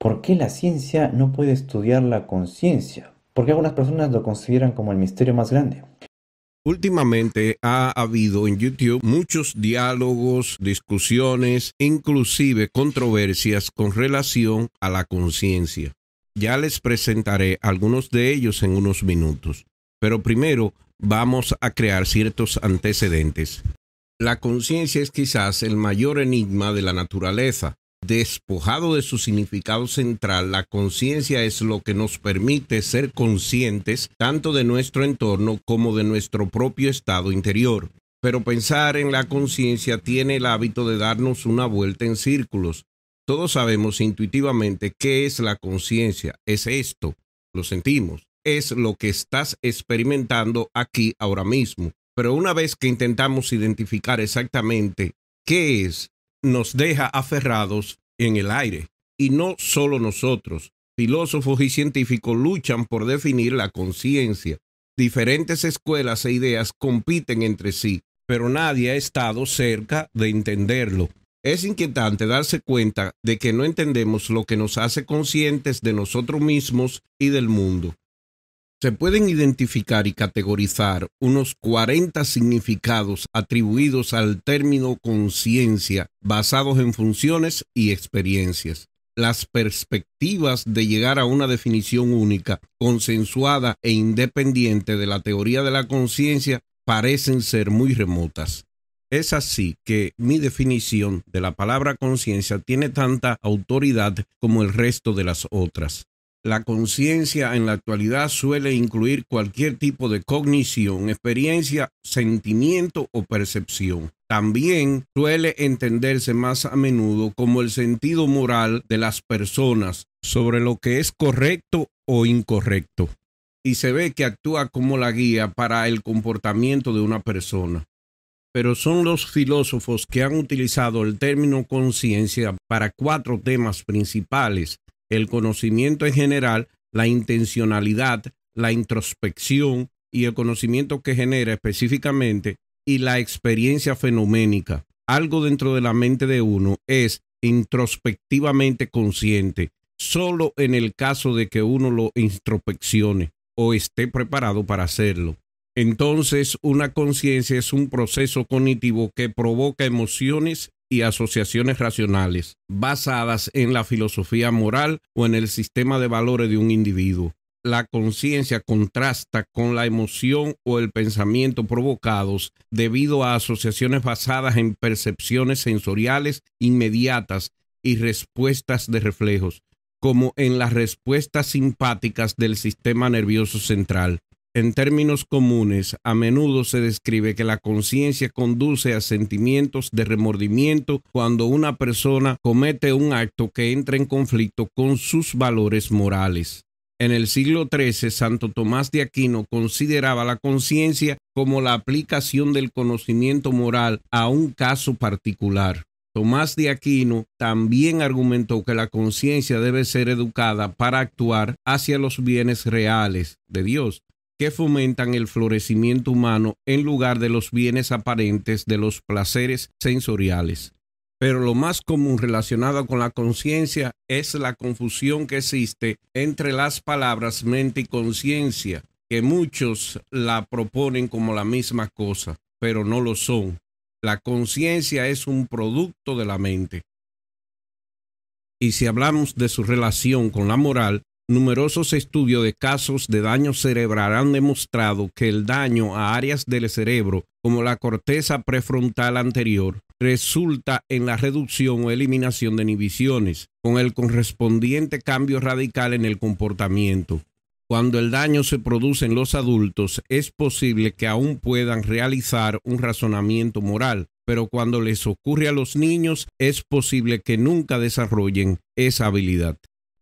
¿Por qué la ciencia no puede estudiar la conciencia? Porque algunas personas lo consideran como el misterio más grande. Últimamente ha habido en YouTube muchos diálogos, discusiones, inclusive controversias con relación a la conciencia. Ya les presentaré algunos de ellos en unos minutos, pero primero vamos a crear ciertos antecedentes. La conciencia es quizás el mayor enigma de la naturaleza. Despojado de su significado central, la conciencia es lo que nos permite ser conscientes tanto de nuestro entorno como de nuestro propio estado interior. Pero pensar en la conciencia tiene el hábito de darnos una vuelta en círculos. Todos sabemos intuitivamente qué es la conciencia. Es esto, lo sentimos. Es lo que estás experimentando aquí ahora mismo. Pero una vez que intentamos identificar exactamente qué es, nos deja aferrados en el aire. Y no solo nosotros. Filósofos y científicos luchan por definir la conciencia. Diferentes escuelas e ideas compiten entre sí, pero nadie ha estado cerca de entenderlo. Es inquietante darse cuenta de que no entendemos lo que nos hace conscientes de nosotros mismos y del mundo. Se pueden identificar y categorizar unos 40 significados atribuidos al término conciencia basados en funciones y experiencias. Las perspectivas de llegar a una definición única, consensuada e independiente de la teoría de la conciencia parecen ser muy remotas. Es así que mi definición de la palabra conciencia tiene tanta autoridad como el resto de las otras. La conciencia en la actualidad suele incluir cualquier tipo de cognición, experiencia, sentimiento o percepción. También suele entenderse más a menudo como el sentido moral de las personas sobre lo que es correcto o incorrecto. Y se ve que actúa como la guía para el comportamiento de una persona. Pero son los filósofos que han utilizado el término conciencia para 4 temas principales: el conocimiento en general, la intencionalidad, la introspección y el conocimiento que genera específicamente, y la experiencia fenoménica. Algo dentro de la mente de uno es introspectivamente consciente, solo en el caso de que uno lo introspeccione o esté preparado para hacerlo. Entonces, una conciencia es un proceso cognitivo que provoca emociones y asociaciones racionales, basadas en la filosofía moral o en el sistema de valores de un individuo. La conciencia contrasta con la emoción o el pensamiento provocados debido a asociaciones basadas en percepciones sensoriales inmediatas y respuestas de reflejos, como en las respuestas simpáticas del sistema nervioso central. En términos comunes, a menudo se describe que la conciencia conduce a sentimientos de remordimiento cuando una persona comete un acto que entra en conflicto con sus valores morales. En el siglo XIII, Santo Tomás de Aquino consideraba la conciencia como la aplicación del conocimiento moral a un caso particular. Tomás de Aquino también argumentó que la conciencia debe ser educada para actuar hacia los bienes reales de Dios, que fomentan el florecimiento humano en lugar de los bienes aparentes de los placeres sensoriales. Pero lo más común relacionado con la conciencia es la confusión que existe entre las palabras mente y conciencia, que muchos la proponen como la misma cosa, pero no lo son. La conciencia es un producto de la mente. Y si hablamos de su relación con la moral, numerosos estudios de casos de daño cerebral han demostrado que el daño a áreas del cerebro, como la corteza prefrontal anterior, resulta en la reducción o eliminación de inhibiciones, con el correspondiente cambio radical en el comportamiento. Cuando el daño se produce en los adultos, es posible que aún puedan realizar un razonamiento moral, pero cuando les ocurre a los niños, es posible que nunca desarrollen esa habilidad.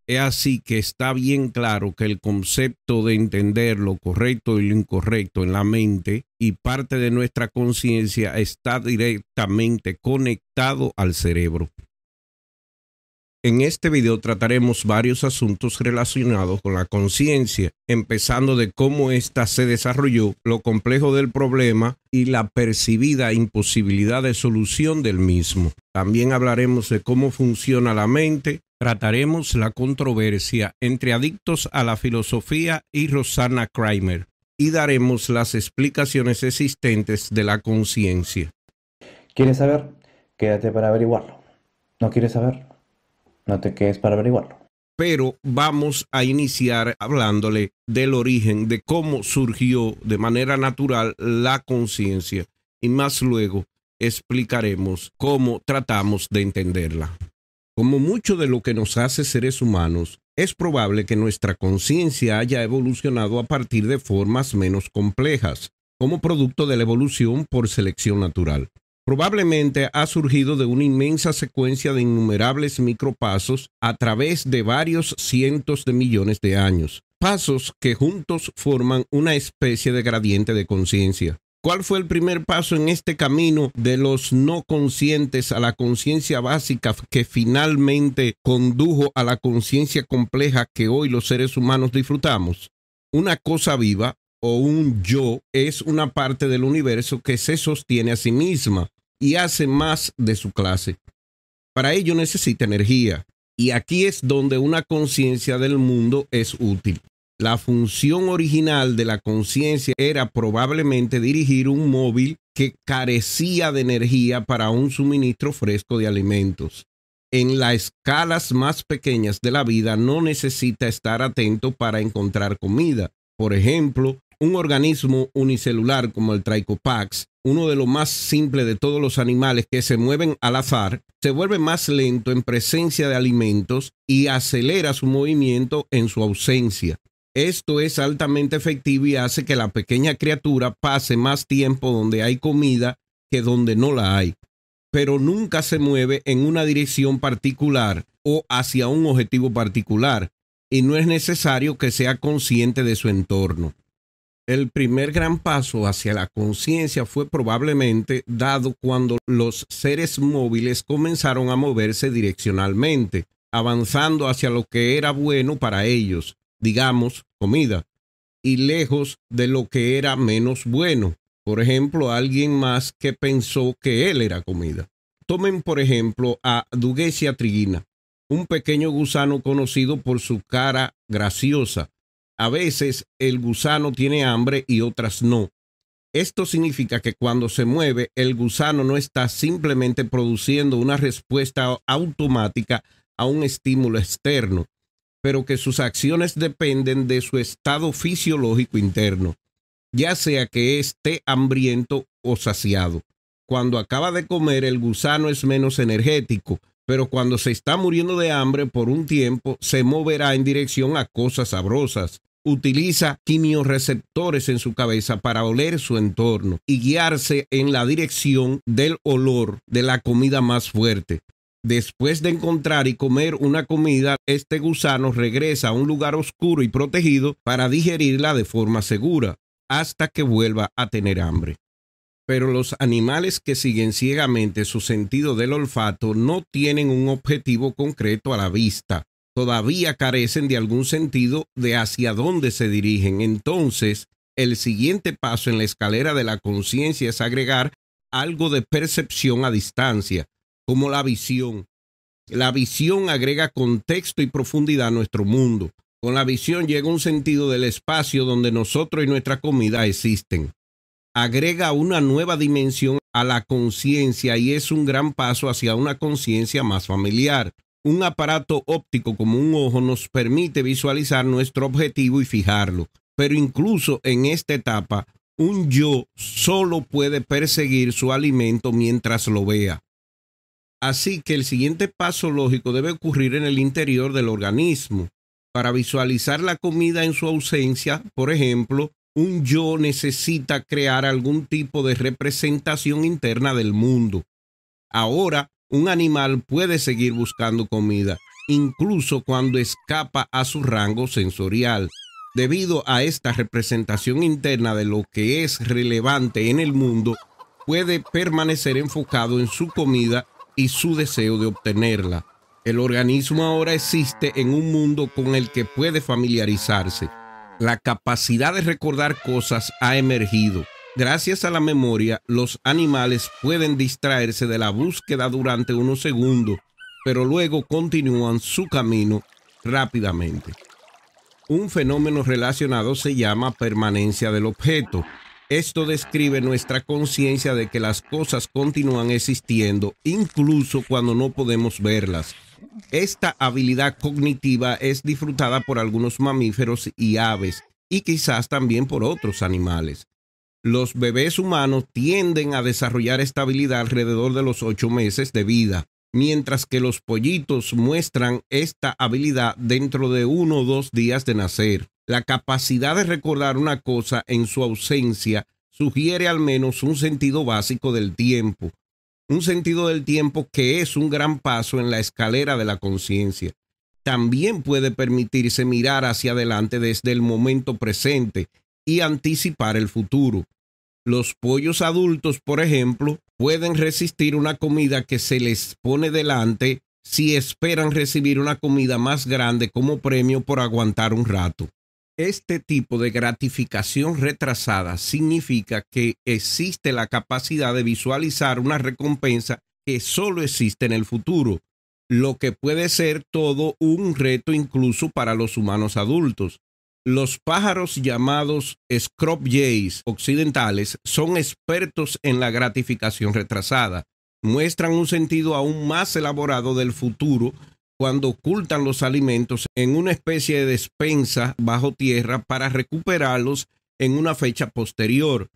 Es así que está bien claro que el concepto de entender lo correcto y lo incorrecto en la mente y parte de nuestra conciencia está directamente conectado al cerebro. En este video trataremos varios asuntos relacionados con la conciencia, empezando de cómo ésta se desarrolló, lo complejo del problema y la percibida imposibilidad de solución del mismo. También hablaremos de cómo funciona la mente, Trataremos la controversia entre adictos a la filosofía y Rosanna Kramer y daremos las explicaciones existentes de la conciencia. ¿Quieres saber? Quédate para averiguarlo. ¿No quieres saber? No te quedes para averiguarlo. Pero vamos a iniciar hablándole del origen, de cómo surgió de manera natural la conciencia y más luego explicaremos cómo tratamos de entenderla. Como mucho de lo que nos hace seres humanos, es probable que nuestra conciencia haya evolucionado a partir de formas menos complejas, como producto de la evolución por selección natural. Probablemente ha surgido de una inmensa secuencia de innumerables micropasos a través de varios cientos de millones de años, pasos que juntos forman una especie de gradiente de conciencia. ¿Cuál fue el primer paso en este camino de los no conscientes a la conciencia básica que finalmente condujo a la conciencia compleja que hoy los seres humanos disfrutamos? Una cosa viva o un yo es una parte del universo que se sostiene a sí misma y hace más de su clase. Para ello necesita energía, y aquí es donde una conciencia del mundo es útil. La función original de la conciencia era probablemente dirigir un móvil que carecía de energía para un suministro fresco de alimentos. En las escalas más pequeñas de la vida no necesita estar atento para encontrar comida. Por ejemplo, un organismo unicelular como el Tricopax, uno de los más simples de todos los animales que se mueven al azar, se vuelve más lento en presencia de alimentos y acelera su movimiento en su ausencia. Esto es altamente efectivo y hace que la pequeña criatura pase más tiempo donde hay comida que donde no la hay, pero nunca se mueve en una dirección particular o hacia un objetivo particular, y no es necesario que sea consciente de su entorno. El primer gran paso hacia la conciencia fue probablemente dado cuando los seres móviles comenzaron a moverse direccionalmente, avanzando hacia lo que era bueno para ellos, digamos, comida, y lejos de lo que era menos bueno. Por ejemplo, alguien más que pensó que él era comida. Tomen, por ejemplo, a Dugesia trigina, un pequeño gusano conocido por su cara graciosa. A veces el gusano tiene hambre y otras no. Esto significa que cuando se mueve, el gusano no está simplemente produciendo una respuesta automática a un estímulo externo, pero que sus acciones dependen de su estado fisiológico interno, ya sea que esté hambriento o saciado. Cuando acaba de comer, el gusano es menos energético, pero cuando se está muriendo de hambre por un tiempo, se moverá en dirección a cosas sabrosas. Utiliza quimiorreceptores en su cabeza para oler su entorno y guiarse en la dirección del olor de la comida más fuerte. Después de encontrar y comer una comida, este gusano regresa a un lugar oscuro y protegido para digerirla de forma segura, hasta que vuelva a tener hambre. Pero los animales que siguen ciegamente su sentido del olfato no tienen un objetivo concreto a la vista. Todavía carecen de algún sentido de hacia dónde se dirigen. Entonces, el siguiente paso en la escalera de la conciencia es agregar algo de percepción a distancia, como la visión. La visión agrega contexto y profundidad a nuestro mundo. Con la visión llega un sentido del espacio donde nosotros y nuestra comida existen. Agrega una nueva dimensión a la conciencia y es un gran paso hacia una conciencia más familiar. Un aparato óptico como un ojo nos permite visualizar nuestro objetivo y fijarlo, pero incluso en esta etapa, un yo solo puede perseguir su alimento mientras lo vea. Así que el siguiente paso lógico debe ocurrir en el interior del organismo. Para visualizar la comida en su ausencia, por ejemplo, un yo necesita crear algún tipo de representación interna del mundo. Ahora, un animal puede seguir buscando comida, incluso cuando escapa a su rango sensorial. Debido a esta representación interna de lo que es relevante en el mundo, puede permanecer enfocado en su comida y su deseo de obtenerla. El organismo ahora existe en un mundo con el que puede familiarizarse. La capacidad de recordar cosas ha emergido. Gracias a la memoria, los animales pueden distraerse de la búsqueda durante unos segundos pero luego continúan su camino rápidamente. Un fenómeno relacionado se llama permanencia del objeto. Esto describe nuestra conciencia de que las cosas continúan existiendo incluso cuando no podemos verlas. Esta habilidad cognitiva es disfrutada por algunos mamíferos y aves y quizás también por otros animales. Los bebés humanos tienden a desarrollar esta habilidad alrededor de los 8 meses de vida, mientras que los pollitos muestran esta habilidad dentro de 1 o 2 días de nacer. La capacidad de recordar una cosa en su ausencia sugiere al menos un sentido básico del tiempo. Un sentido del tiempo que es un gran paso en la escalera de la conciencia. También puede permitirse mirar hacia adelante desde el momento presente y anticipar el futuro. Los pollos adultos, por ejemplo, pueden resistir una comida que se les pone delante si esperan recibir una comida más grande como premio por aguantar un rato. Este tipo de gratificación retrasada significa que existe la capacidad de visualizar una recompensa que solo existe en el futuro, lo que puede ser todo un reto incluso para los humanos adultos. Los pájaros llamados scrub jays occidentales son expertos en la gratificación retrasada. Muestran un sentido aún más elaborado del futuro cuando ocultan los alimentos en una especie de despensa bajo tierra para recuperarlos en una fecha posterior.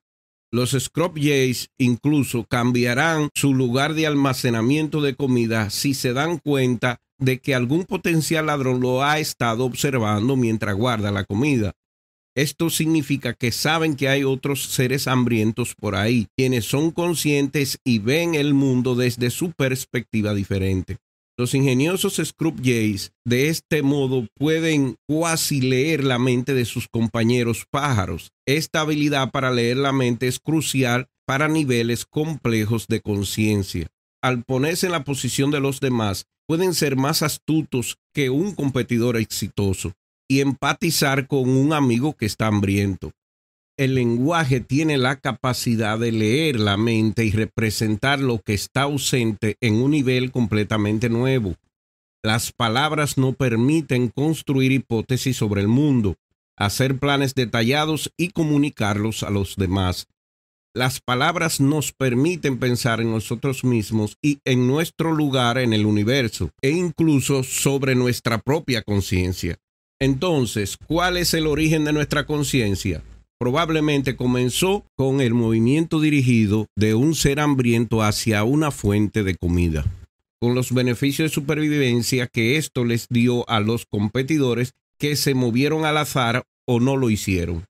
Los scrub jays incluso cambiarán su lugar de almacenamiento de comida si se dan cuenta de que algún potencial ladrón lo ha estado observando mientras guarda la comida. Esto significa que saben que hay otros seres hambrientos por ahí, quienes son conscientes y ven el mundo desde su perspectiva diferente. Los ingeniosos scrub jays de este modo pueden cuasi leer la mente de sus compañeros pájaros. Esta habilidad para leer la mente es crucial para niveles complejos de conciencia. Al ponerse en la posición de los demás, pueden ser más astutos que un competidor exitoso y empatizar con un amigo que está hambriento. El lenguaje tiene la capacidad de leer la mente y representar lo que está ausente en un nivel completamente nuevo. Las palabras no permiten construir hipótesis sobre el mundo, hacer planes detallados y comunicarlos a los demás. Las palabras nos permiten pensar en nosotros mismos y en nuestro lugar en el universo, e incluso sobre nuestra propia conciencia. Entonces, ¿cuál es el origen de nuestra conciencia? Probablemente comenzó con el movimiento dirigido de un ser hambriento hacia una fuente de comida, con los beneficios de supervivencia que esto les dio a los competidores que se movieron al azar o no lo hicieron.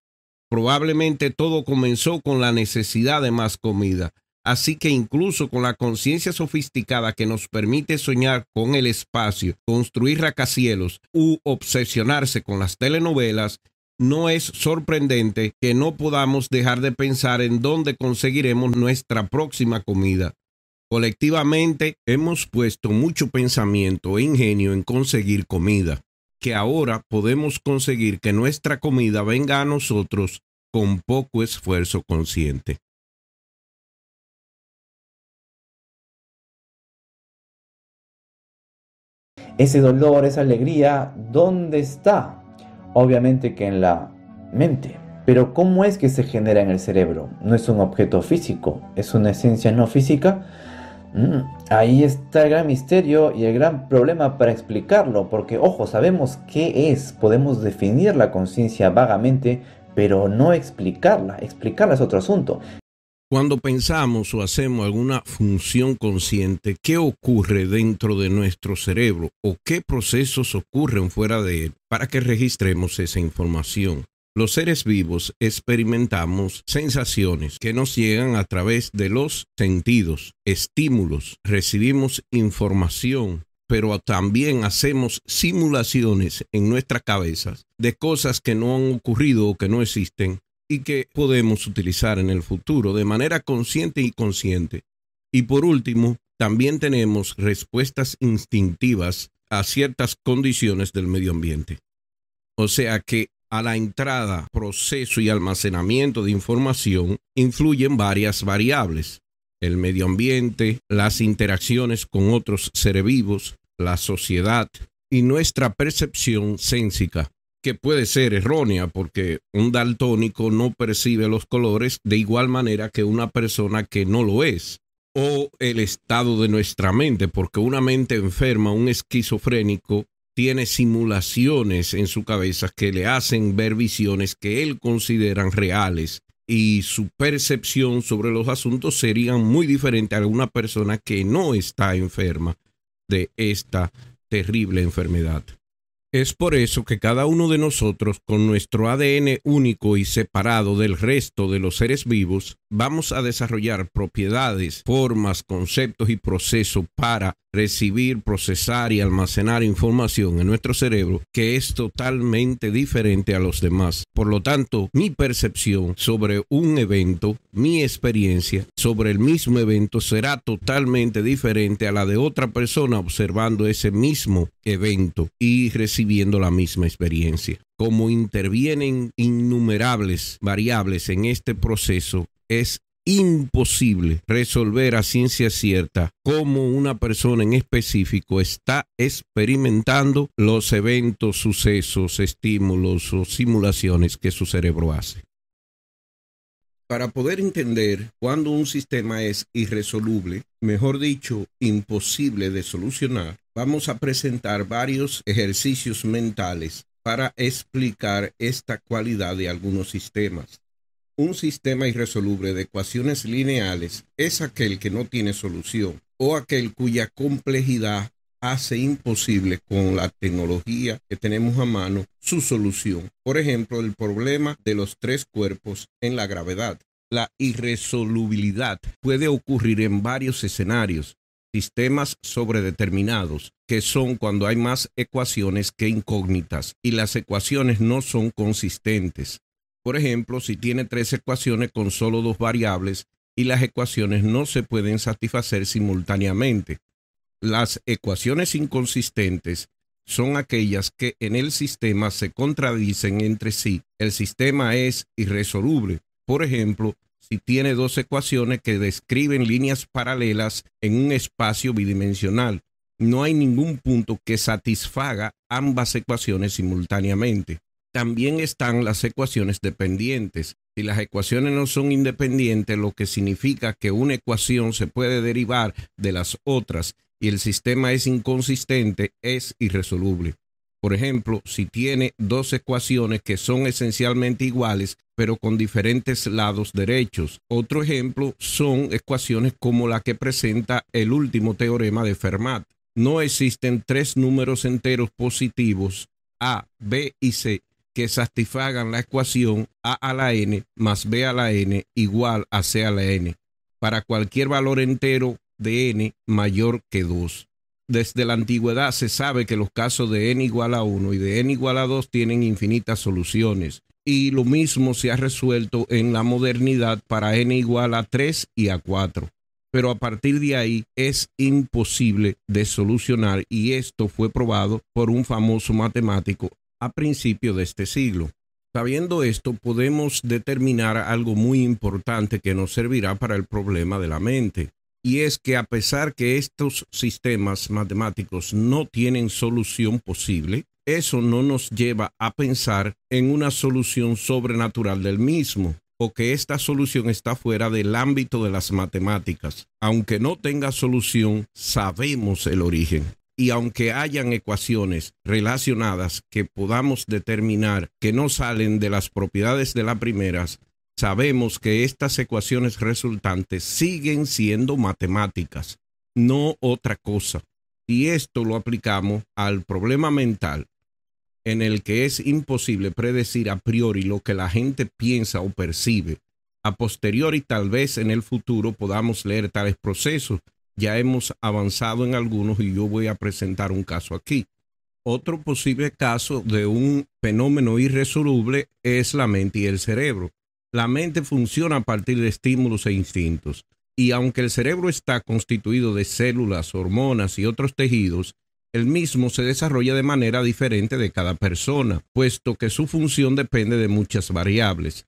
Probablemente todo comenzó con la necesidad de más comida, así que incluso con la conciencia sofisticada que nos permite soñar con el espacio, construir rascacielos u obsesionarse con las telenovelas, no es sorprendente que no podamos dejar de pensar en dónde conseguiremos nuestra próxima comida. Colectivamente hemos puesto mucho pensamiento e ingenio en conseguir comida, que ahora podemos conseguir que nuestra comida venga a nosotros con poco esfuerzo consciente. Ese dolor, esa alegría, ¿dónde está? Obviamente que en la mente. Pero ¿cómo es que se genera en el cerebro? No es un objeto físico, es una esencia no física. Ahí está el gran misterio y el gran problema para explicarlo, porque ojo, sabemos qué es, podemos definir la conciencia vagamente, pero no explicarla. Explicarla es otro asunto. Cuando pensamos o hacemos alguna función consciente, ¿qué ocurre dentro de nuestro cerebro o qué procesos ocurren fuera de él para que registremos esa información? Los seres vivos experimentamos sensaciones que nos llegan a través de los sentidos, estímulos, recibimos información, pero también hacemos simulaciones en nuestras cabezas de cosas que no han ocurrido o que no existen y que podemos utilizar en el futuro de manera consciente y inconsciente. Y por último, también tenemos respuestas instintivas a ciertas condiciones del medio ambiente. O sea que a la entrada, proceso y almacenamiento de información influyen varias variables: el medio ambiente, las interacciones con otros seres vivos, la sociedad y nuestra percepción sénsica, que puede ser errónea porque un daltónico no percibe los colores de igual manera que una persona que no lo es. O el estado de nuestra mente, porque una mente enferma, un esquizofrénico, tiene simulaciones en su cabeza que le hacen ver visiones que él considera reales y su percepción sobre los asuntos sería muy diferente a una persona que no está enferma de esta terrible enfermedad. Es por eso que cada uno de nosotros, con nuestro ADN único y separado del resto de los seres vivos, vamos a desarrollar propiedades, formas, conceptos y procesos para recibir, procesar y almacenar información en nuestro cerebro que es totalmente diferente a los demás. Por lo tanto, mi percepción sobre un evento, mi experiencia sobre el mismo evento será totalmente diferente a la de otra persona observando ese mismo evento y recibiendo la misma experiencia. Como intervienen innumerables variables en este proceso, es imposible resolver a ciencia cierta cómo una persona en específico está experimentando los eventos, sucesos, estímulos o simulaciones que su cerebro hace. Para poder entender cuándo un sistema es irresoluble, mejor dicho, imposible de solucionar, vamos a presentar varios ejercicios mentales para explicar esta cualidad de algunos sistemas. Un sistema irresoluble de ecuaciones lineales es aquel que no tiene solución o aquel cuya complejidad hace imposible con la tecnología que tenemos a mano su solución. Por ejemplo, el problema de los tres cuerpos en la gravedad. La irresolubilidad puede ocurrir en varios escenarios, sistemas sobredeterminados, que son cuando hay más ecuaciones que incógnitas y las ecuaciones no son consistentes. Por ejemplo, si tiene tres ecuaciones con solo dos variables y las ecuaciones no se pueden satisfacer simultáneamente. Las ecuaciones inconsistentes son aquellas que en el sistema se contradicen entre sí. El sistema es irresoluble. Por ejemplo, si tiene dos ecuaciones que describen líneas paralelas en un espacio bidimensional, no hay ningún punto que satisfaga ambas ecuaciones simultáneamente. También están las ecuaciones dependientes. Si las ecuaciones no son independientes, lo que significa que una ecuación se puede derivar de las otras y el sistema es inconsistente, es irresoluble. Por ejemplo, si tiene dos ecuaciones que son esencialmente iguales, pero con diferentes lados derechos. Otro ejemplo son ecuaciones como la que presenta el último teorema de Fermat. No existen tres números enteros positivos, A, B y C, que satisfagan la ecuación a a la n más b a la n igual a c a la n para cualquier valor entero de n mayor que 2. Desde la antigüedad se sabe que los casos de n igual a 1 y de n igual a 2 tienen infinitas soluciones, y lo mismo se ha resuelto en la modernidad para n igual a 3 y a 4. Pero a partir de ahí es imposible de solucionar, y esto fue probado por un famoso matemático a principios de este siglo. Sabiendo esto, podemos determinar algo muy importante que nos servirá para el problema de la mente. Y es que a pesar que estos sistemas matemáticos no tienen solución posible, eso no nos lleva a pensar en una solución sobrenatural del mismo, o que esta solución está fuera del ámbito de las matemáticas. Aunque no tenga solución, sabemos el origen. Y aunque hayan ecuaciones relacionadas que podamos determinar que no salen de las propiedades de las primeras, sabemos que estas ecuaciones resultantes siguen siendo matemáticas, no otra cosa. Y esto lo aplicamos al problema mental, en el que es imposible predecir a priori lo que la gente piensa o percibe. A posteriori, tal vez en el futuro podamos leer tales procesos. Ya hemos avanzado en algunos y yo voy a presentar un caso aquí. Otro posible caso de un fenómeno irresoluble es la mente y el cerebro. La mente funciona a partir de estímulos e instintos, y aunque el cerebro está constituido de células, hormonas y otros tejidos, el mismo se desarrolla de manera diferente de cada persona, puesto que su función depende de muchas variables.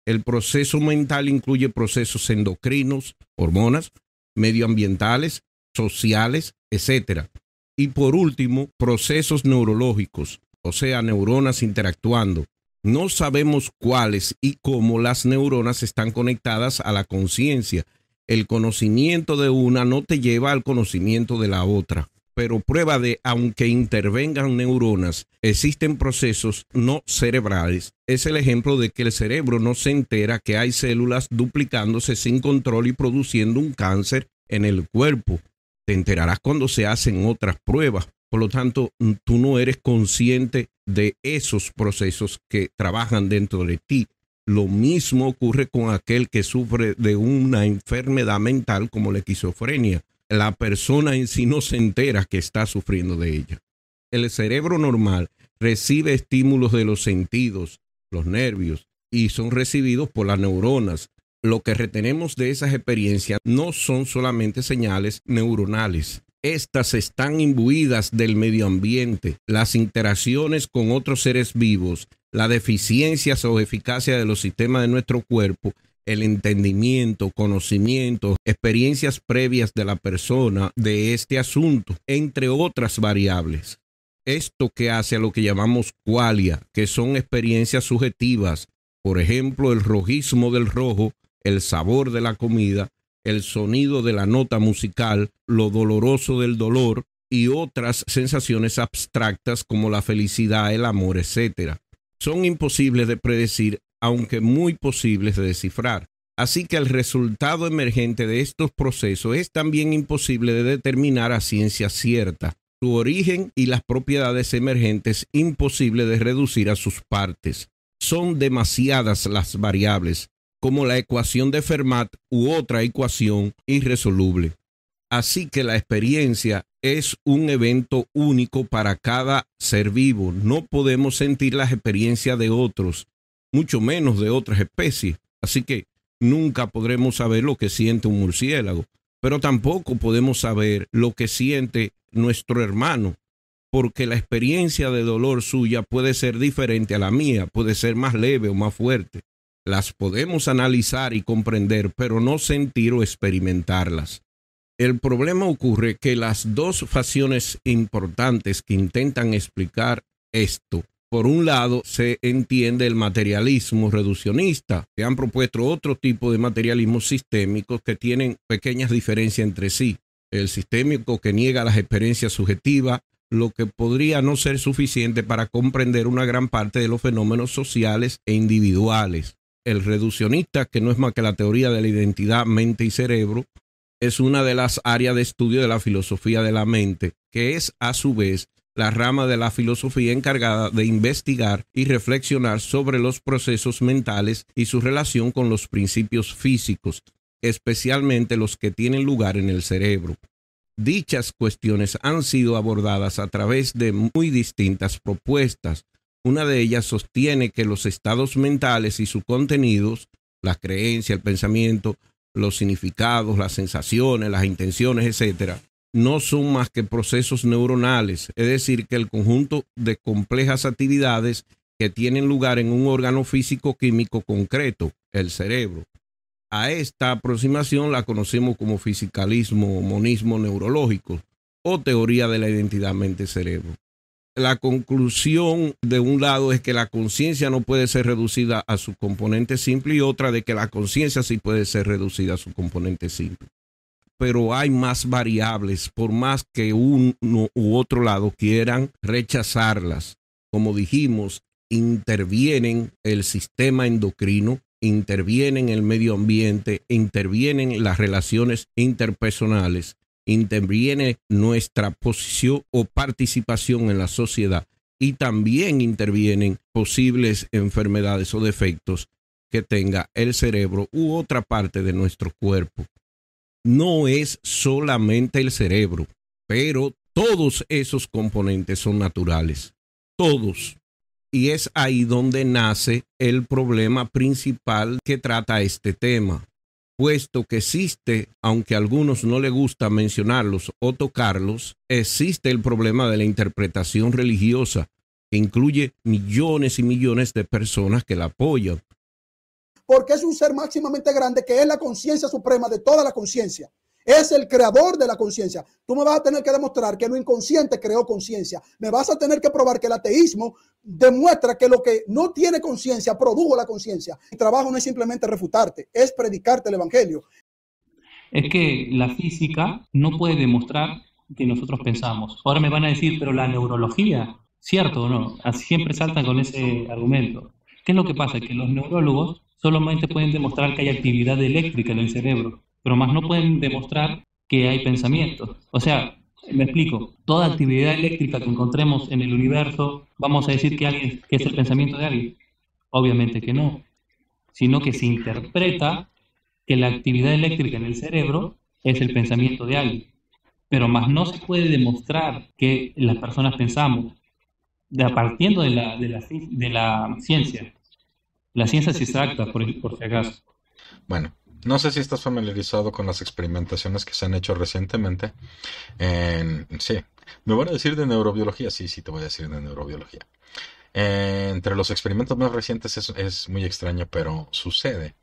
El proceso mental incluye procesos endocrinos, hormonas, medioambientales, sociales, etc. Y por último, procesos neurológicos, o sea, neuronas interactuando. No sabemos cuáles y cómo las neuronas están conectadas a la conciencia. El conocimiento de una no te lleva al conocimiento de la otra. Pero prueba de, aunque intervengan neuronas, existen procesos no cerebrales. Es el ejemplo de que el cerebro no se entera que hay células duplicándose sin control y produciendo un cáncer en el cuerpo. Te enterarás cuando se hacen otras pruebas. Por lo tanto, tú no eres consciente de esos procesos que trabajan dentro de ti. Lo mismo ocurre con aquel que sufre de una enfermedad mental como la esquizofrenia. La persona en sí no se entera que está sufriendo de ella. El cerebro normal recibe estímulos de los sentidos, los nervios, y son recibidos por las neuronas. Lo que retenemos de esas experiencias no son solamente señales neuronales. Estas están imbuidas del medio ambiente, las interacciones con otros seres vivos, las deficiencias o eficacia de los sistemas de nuestro cuerpo, el entendimiento, conocimiento, experiencias previas de la persona de este asunto, entre otras variables. Esto que hace a lo que llamamos qualia, que son experiencias subjetivas, por ejemplo, el rojismo del rojo, el sabor de la comida, el sonido de la nota musical, lo doloroso del dolor y otras sensaciones abstractas como la felicidad, el amor, etc. Son imposibles de predecir, aunque muy posibles de descifrar. Así que el resultado emergente de estos procesos es también imposible de determinar a ciencia cierta. Su origen y las propiedades emergentes imposible de reducir a sus partes. Son demasiadas las variables, como la ecuación de Fermat u otra ecuación irresoluble. Así que la experiencia es un evento único para cada ser vivo. No podemos sentir las experiencias de otros, mucho menos de otras especies. Así que nunca podremos saber lo que siente un murciélago, pero tampoco podemos saber lo que siente nuestro hermano, porque la experiencia de dolor suya puede ser diferente a la mía, puede ser más leve o más fuerte. Las podemos analizar y comprender, pero no sentir o experimentarlas. El problema ocurre que las dos facciones importantes que intentan explicar esto, por un lado se entiende el materialismo reduccionista, que han propuesto otro tipo de materialismo sistémicos que tienen pequeñas diferencias entre sí. El sistémico que niega las experiencias subjetivas, lo que podría no ser suficiente para comprender una gran parte de los fenómenos sociales e individuales. El reduccionista, que no es más que la teoría de la identidad, mente y cerebro, es una de las áreas de estudio de la filosofía de la mente, que es a su vez la rama de la filosofía encargada de investigar y reflexionar sobre los procesos mentales y su relación con los principios físicos, especialmente los que tienen lugar en el cerebro. Dichas cuestiones han sido abordadas a través de muy distintas propuestas. Una de ellas sostiene que los estados mentales y sus contenidos, las creencias, el pensamiento, los significados, las sensaciones, las intenciones, etc., no son más que procesos neuronales, es decir, que el conjunto de complejas actividades que tienen lugar en un órgano físico-químico concreto, el cerebro. A esta aproximación la conocemos como fisicalismo o monismo neurológico o teoría de la identidad mente-cerebro. La conclusión de un lado es que la conciencia no puede ser reducida a su componente simple y otra de que la conciencia sí puede ser reducida a su componente simple. Pero hay más variables, por más que uno u otro lado quieran rechazarlas. Como dijimos, intervienen el sistema endocrino, intervienen el medio ambiente, intervienen las relaciones interpersonales, interviene nuestra posición o participación en la sociedad y también intervienen posibles enfermedades o defectos que tenga el cerebro u otra parte de nuestro cuerpo. No es solamente el cerebro, pero todos esos componentes son naturales, todos. Y es ahí donde nace el problema principal que trata este tema, puesto que existe, aunque a algunos no les gusta mencionarlos o tocarlos, existe el problema de la interpretación religiosa, que incluye millones y millones de personas que la apoyan. Porque es un ser máximamente grande que es la conciencia suprema de toda la conciencia. Es el creador de la conciencia. Tú me vas a tener que demostrar que lo inconsciente creó conciencia. Me vas a tener que probar que el ateísmo demuestra que lo que no tiene conciencia produjo la conciencia. Mi trabajo no es simplemente refutarte, es predicarte el evangelio. Es que la física no puede demostrar que nosotros pensamos. Ahora me van a decir, pero la neurología, ¿cierto o no? Así siempre saltan con ese argumento. ¿Qué es lo que pasa? Que los neurólogos solamente pueden demostrar que hay actividad eléctrica en el cerebro, pero más no pueden demostrar que hay pensamiento. O sea, me explico, toda actividad eléctrica que encontremos en el universo, vamos a decir que es el pensamiento de alguien. Obviamente que no, sino que se interpreta que la actividad eléctrica en el cerebro es el pensamiento de alguien. Pero más no se puede demostrar que las personas pensamos, partiendo de la ciencia. La ciencia es exacta, por si acaso. Bueno, no sé si estás familiarizado con las experimentaciones que se han hecho recientemente. Sí, me van a decir de neurobiología. Sí, te voy a decir de neurobiología. Entre los experimentos más recientes es muy extraño, pero sucede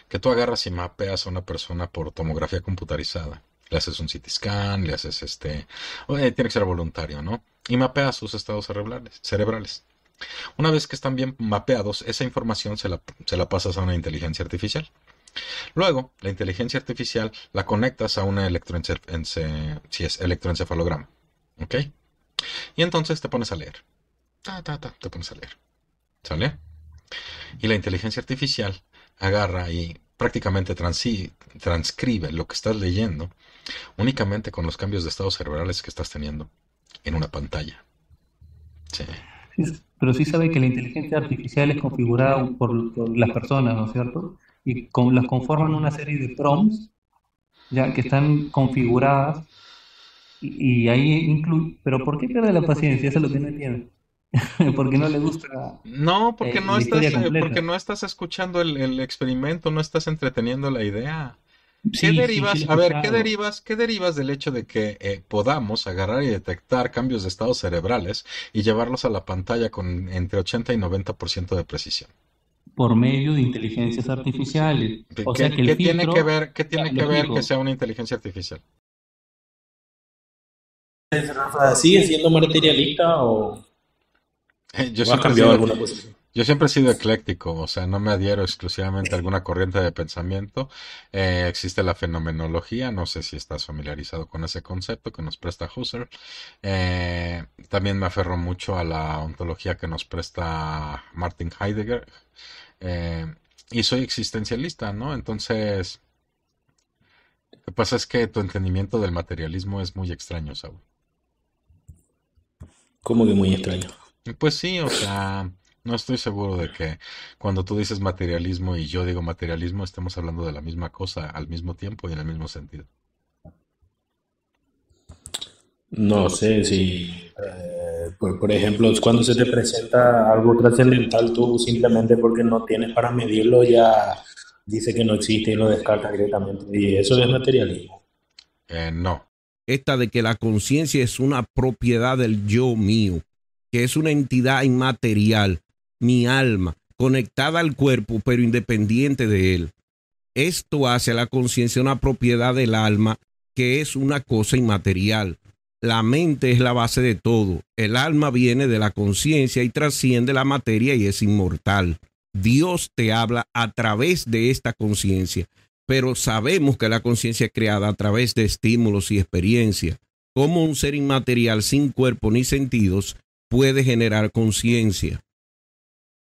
que tú agarras y mapeas a una persona por tomografía computarizada. Le haces un CT scan, le haces tiene que ser voluntario, ¿no? Y mapeas sus estados cerebrales. Una vez que están bien mapeados, esa información se la pasas a una inteligencia artificial. Luego, la inteligencia artificial la conectas a un electroencefalograma. ¿Ok? Y entonces te pones a leer. Te pones a leer. ¿Sale? Y la inteligencia artificial agarra y prácticamente transcribe lo que estás leyendo únicamente con los cambios de estados cerebrales que estás teniendo en una pantalla. Sí. Pero sí sabe que la inteligencia artificial es configurada por las personas, ¿no es cierto? Y las conforman una serie de prompts, ya que están configuradas, y ahí incluye... Pero ¿por qué pierde la paciencia? Eso es lo que no entiendo. Porque no le gusta No, porque la historia completa. porque no estás escuchando el experimento, no estás entreteniendo la idea. ¿Qué Sí, sí, derivas? lo he A ver, escuchado. ¿qué derivas del hecho de que podamos agarrar y detectar cambios de estados cerebrales y llevarlos a la pantalla con entre 80 y 90% de precisión? Por medio de inteligencias artificiales. O sea que el ¿Qué tiene que filtro, ver, qué ya, tiene lo que ver que explico. sea una inteligencia artificial? Rafa, ¿sigue siendo materialista Yo o ha siempre he cambiado sido, alguna posición? yo siempre he sido ecléctico, o sea, no me adhiero exclusivamente a alguna corriente de pensamiento. Existe la fenomenología, no sé si estás familiarizado con ese concepto que nos presta Husserl. También me aferro mucho a la ontología que nos presta Martin Heidegger. Eh, y soy existencialista, ¿no? Entonces, lo que pasa es que tu entendimiento del materialismo es muy extraño, Saúl. Como que muy extraño. Pues sí, o sea, no estoy seguro de que cuando tú dices materialismo y yo digo materialismo estemos hablando de la misma cosa al mismo tiempo y en el mismo sentido. No sé si, por ejemplo, cuando se te presenta algo trascendental, tú simplemente porque no tienes para medirlo ya dice que no existe y lo descarta directamente. Y eso es materialismo. No. Esta de que la conciencia es una propiedad del yo mío, que es una entidad inmaterial, mi alma, conectada al cuerpo, pero independiente de él. Esto hace a la conciencia una propiedad del alma, que es una cosa inmaterial. La mente es la base de todo. El alma viene de la conciencia y trasciende la materia y es inmortal. Dios te habla a través de esta conciencia, pero sabemos que la conciencia es creada a través de estímulos y experiencia. ¿Cómo un ser inmaterial sin cuerpo ni sentidos puede generar conciencia?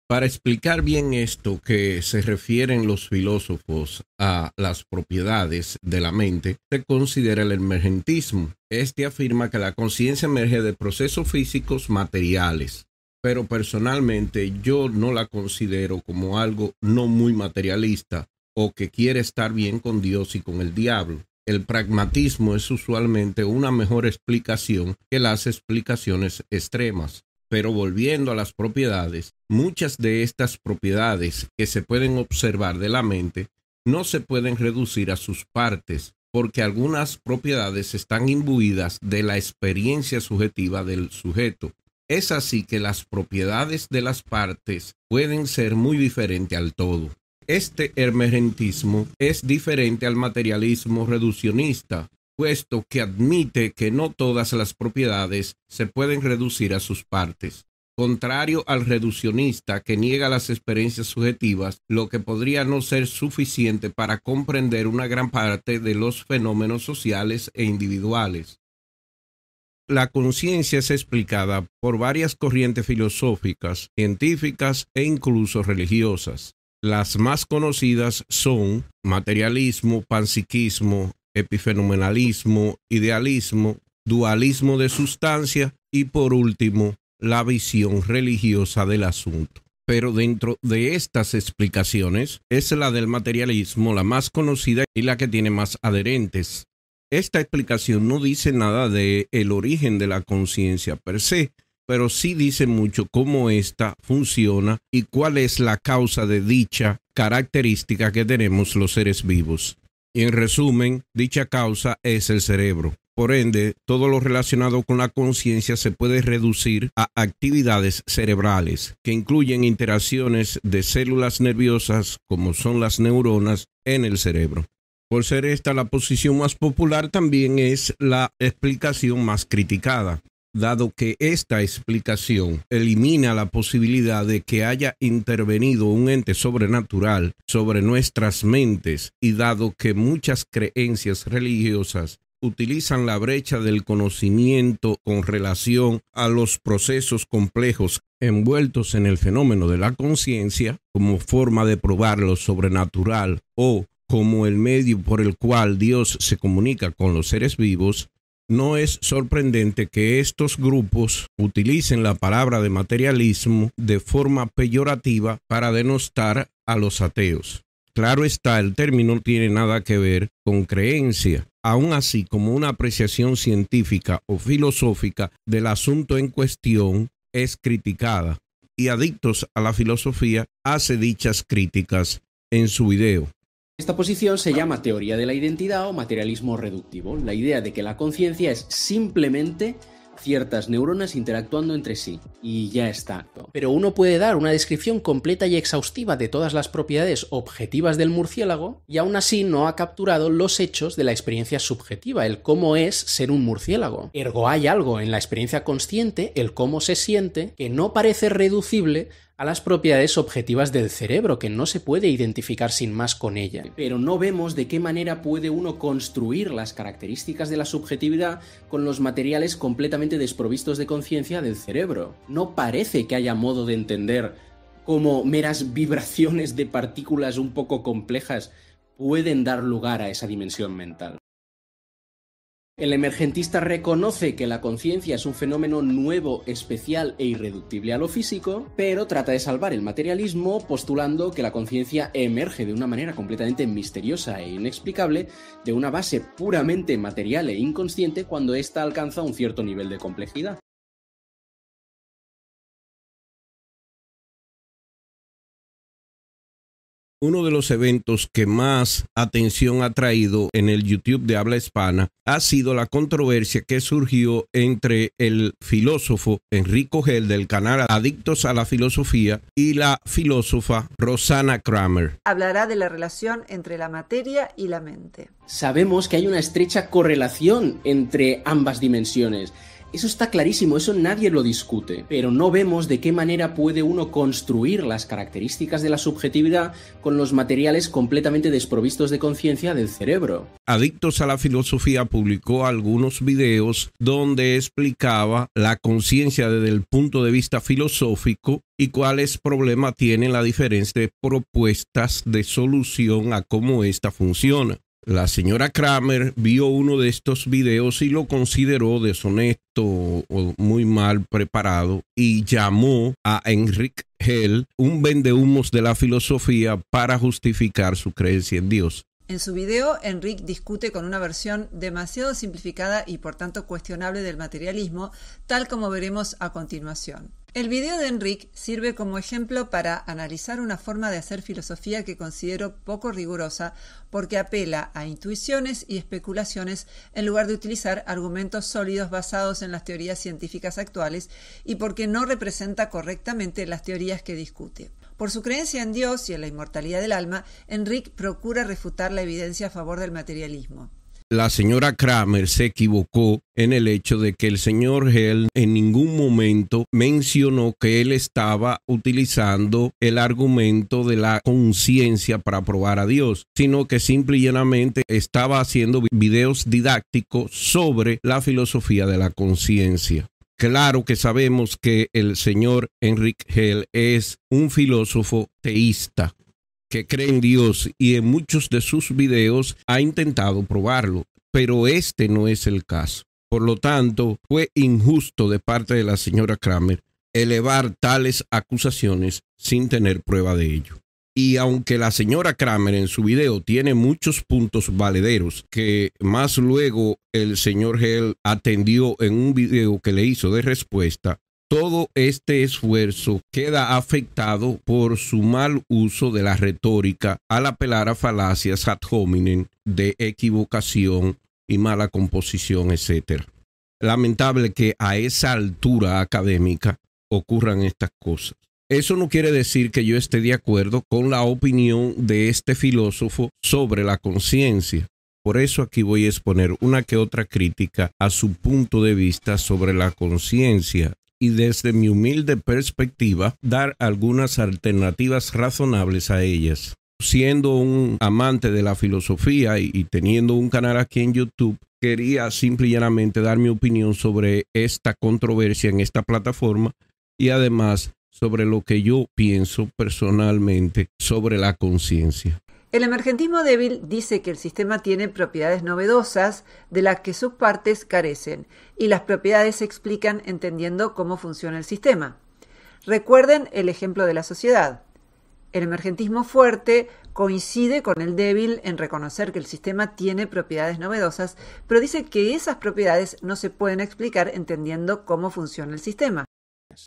Para explicar bien esto que se refieren los filósofos a las propiedades de la mente, se considera el emergentismo. Este afirma que la conciencia emerge de procesos físicos materiales, pero personalmente yo no la considero como algo no muy materialista o que quiere estar bien con Dios y con el diablo. El pragmatismo es usualmente una mejor explicación que las explicaciones extremas. Pero volviendo a las propiedades, muchas de estas propiedades que se pueden observar de la mente no se pueden reducir a sus partes, porque algunas propiedades están imbuidas de la experiencia subjetiva del sujeto. Es así que las propiedades de las partes pueden ser muy diferentes al todo. Este emergentismo es diferente al materialismo reduccionista, puesto que admite que no todas las propiedades se pueden reducir a sus partes. Contrario al reduccionista que niega las experiencias subjetivas, lo que podría no ser suficiente para comprender una gran parte de los fenómenos sociales e individuales. La conciencia es explicada por varias corrientes filosóficas, científicas e incluso religiosas. Las más conocidas son materialismo, panpsiquismo, epifenomenalismo, idealismo, dualismo de sustancia y, por último, la visión religiosa del asunto. Pero dentro de estas explicaciones es la del materialismo la más conocida y la que tiene más adherentes. Esta explicación no dice nada de el origen de la conciencia per se, pero sí dice mucho cómo ésta funciona y cuál es la causa de dicha característica que tenemos los seres vivos. Y en resumen, dicha causa es el cerebro. Por ende, todo lo relacionado con la conciencia se puede reducir a actividades cerebrales, que incluyen interacciones de células nerviosas, como son las neuronas, en el cerebro. Por ser esta la posición más popular, también es la explicación más criticada, dado que esta explicación elimina la posibilidad de que haya intervenido un ente sobrenatural sobre nuestras mentes y dado que muchas creencias religiosas utilizan la brecha del conocimiento con relación a los procesos complejos envueltos en el fenómeno de la conciencia como forma de probar lo sobrenatural o como el medio por el cual Dios se comunica con los seres vivos, no es sorprendente que estos grupos utilicen la palabra de materialismo de forma peyorativa para denostar a los ateos. Claro está, el término no tiene nada que ver con creencia. Aún así, como una apreciación científica o filosófica del asunto en cuestión es criticada, y Adictos a la Filosofía hace dichas críticas en su video. Esta posición se llama teoría de la identidad o materialismo reductivo, la idea de que la conciencia es simplemente ciertas neuronas interactuando entre sí, y ya está. Pero uno puede dar una descripción completa y exhaustiva de todas las propiedades objetivas del murciélago y aún así no ha capturado los hechos de la experiencia subjetiva, el cómo es ser un murciélago. Ergo hay algo en la experiencia consciente, el cómo se siente, que no parece reducible a las propiedades objetivas del cerebro, que no se puede identificar sin más con ella. Pero no vemos de qué manera puede uno construir las características de la subjetividad con los materiales completamente desprovistos de conciencia del cerebro. No parece que haya modo de entender cómo meras vibraciones de partículas un poco complejas pueden dar lugar a esa dimensión mental. El emergentista reconoce que la conciencia es un fenómeno nuevo, especial e irreductible a lo físico, pero trata de salvar el materialismo postulando que la conciencia emerge de una manera completamente misteriosa e inexplicable de una base puramente material e inconsciente cuando ésta alcanza un cierto nivel de complejidad. Uno de los eventos que más atención ha traído en el YouTube de habla hispana ha sido la controversia que surgió entre el filósofo Enrico Hell del canal Adictos a la Filosofía y la filósofa Rosanna Kramer. Hablará de la relación entre la materia y la mente. Sabemos que hay una estrecha correlación entre ambas dimensiones. Eso está clarísimo, eso nadie lo discute, pero no vemos de qué manera puede uno construir las características de la subjetividad con los materiales completamente desprovistos de conciencia del cerebro. Adictos a la Filosofía publicó algunos videos donde explicaba la conciencia desde el punto de vista filosófico y cuáles problemas tienen la diferencia de propuestas de solución a cómo ésta funciona. La señora Kramer vio uno de estos videos y lo consideró deshonesto o muy mal preparado y llamó a Enrico Hell un vendehumos de la filosofía para justificar su creencia en Dios. En su video, Enric discute con una versión demasiado simplificada y por tanto cuestionable del materialismo, tal como veremos a continuación. El video de Enric sirve como ejemplo para analizar una forma de hacer filosofía que considero poco rigurosa porque apela a intuiciones y especulaciones en lugar de utilizar argumentos sólidos basados en las teorías científicas actuales y porque no representa correctamente las teorías que discute. Por su creencia en Dios y en la inmortalidad del alma, Enric procura refutar la evidencia a favor del materialismo. La señora Kramer se equivocó en el hecho de que el señor Hell en ningún momento mencionó que él estaba utilizando el argumento de la conciencia para probar a Dios, sino que simple y llanamente estaba haciendo videos didácticos sobre la filosofía de la conciencia. Claro que sabemos que el señor Enric Hell es un filósofo teísta que cree en Dios y en muchos de sus videos ha intentado probarlo, pero este no es el caso. Por lo tanto, fue injusto de parte de la señora Kramer elevar tales acusaciones sin tener prueba de ello. Y aunque la señora Kramer en su video tiene muchos puntos valederos que más luego el señor Hell atendió en un video que le hizo de respuesta, todo este esfuerzo queda afectado por su mal uso de la retórica al apelar a falacias ad hominem de equivocación y mala composición, etc. Lamentable que a esa altura académica ocurran estas cosas. Eso no quiere decir que yo esté de acuerdo con la opinión de este filósofo sobre la conciencia. Por eso aquí voy a exponer una que otra crítica a su punto de vista sobre la conciencia y desde mi humilde perspectiva dar algunas alternativas razonables a ellas. Siendo un amante de la filosofía y teniendo un canal aquí en YouTube, quería simple y llanamente dar mi opinión sobre esta controversia en esta plataforma y además sobre lo que yo pienso personalmente sobre la conciencia. El emergentismo débil dice que el sistema tiene propiedades novedosas de las que sus partes carecen, y las propiedades se explican entendiendo cómo funciona el sistema. Recuerden el ejemplo de la sociedad. El emergentismo fuerte coincide con el débil en reconocer que el sistema tiene propiedades novedosas, pero dice que esas propiedades no se pueden explicar entendiendo cómo funciona el sistema.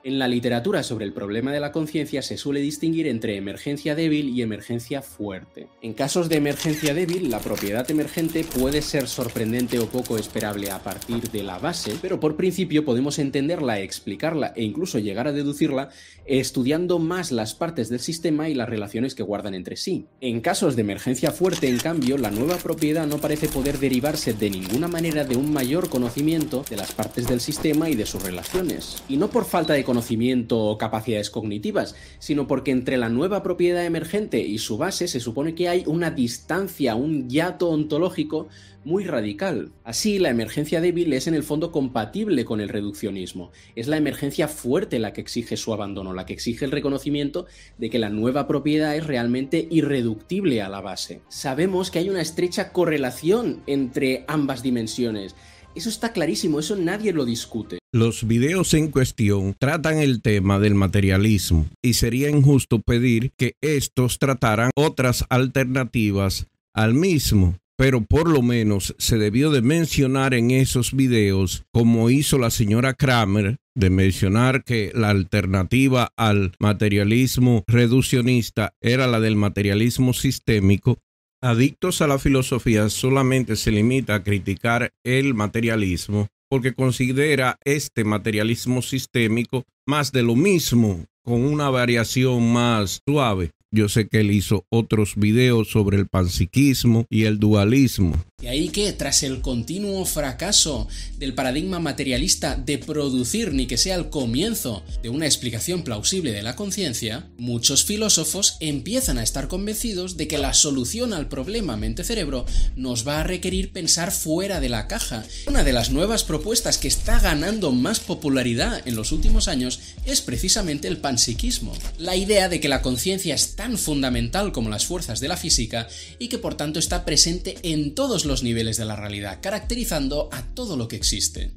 En la literatura sobre el problema de la conciencia se suele distinguir entre emergencia débil y emergencia fuerte. En casos de emergencia débil, la propiedad emergente puede ser sorprendente o poco esperable a partir de la base, pero por principio podemos entenderla, explicarla e incluso llegar a deducirla estudiando más las partes del sistema y las relaciones que guardan entre sí. En casos de emergencia fuerte, en cambio, la nueva propiedad no parece poder derivarse de ninguna manera de un mayor conocimiento de las partes del sistema y de sus relaciones. Y no por falta de conocimiento o capacidades cognitivas, sino porque entre la nueva propiedad emergente y su base se supone que hay una distancia, un hiato ontológico muy radical. Así, la emergencia débil es en el fondo compatible con el reduccionismo. Es la emergencia fuerte la que exige su abandono, la que exige el reconocimiento de que la nueva propiedad es realmente irreductible a la base. Sabemos que hay una estrecha correlación entre ambas dimensiones. Eso está clarísimo, eso nadie lo discute. Los videos en cuestión tratan el tema del materialismo y sería injusto pedir que estos trataran otras alternativas al mismo. Pero por lo menos se debió de mencionar en esos videos, como hizo la señora Kramer, de mencionar que la alternativa al materialismo reduccionista era la del materialismo sistémico. Adictos a la filosofía solamente se limita a criticar el materialismo porque considera este materialismo sistémico más de lo mismo, con una variación más suave. Yo sé que él hizo otros videos sobre el panpsiquismo y el dualismo. Y ahí que, tras el continuo fracaso del paradigma materialista de producir ni que sea el comienzo de una explicación plausible de la conciencia, muchos filósofos empiezan a estar convencidos de que la solución al problema mente-cerebro nos va a requerir pensar fuera de la caja. Una de las nuevas propuestas que está ganando más popularidad en los últimos años es precisamente el panpsiquismo. La idea de que la conciencia es tan fundamental como las fuerzas de la física y que por tanto está presente en todos los niveles de la realidad, caracterizando a todo lo que existe.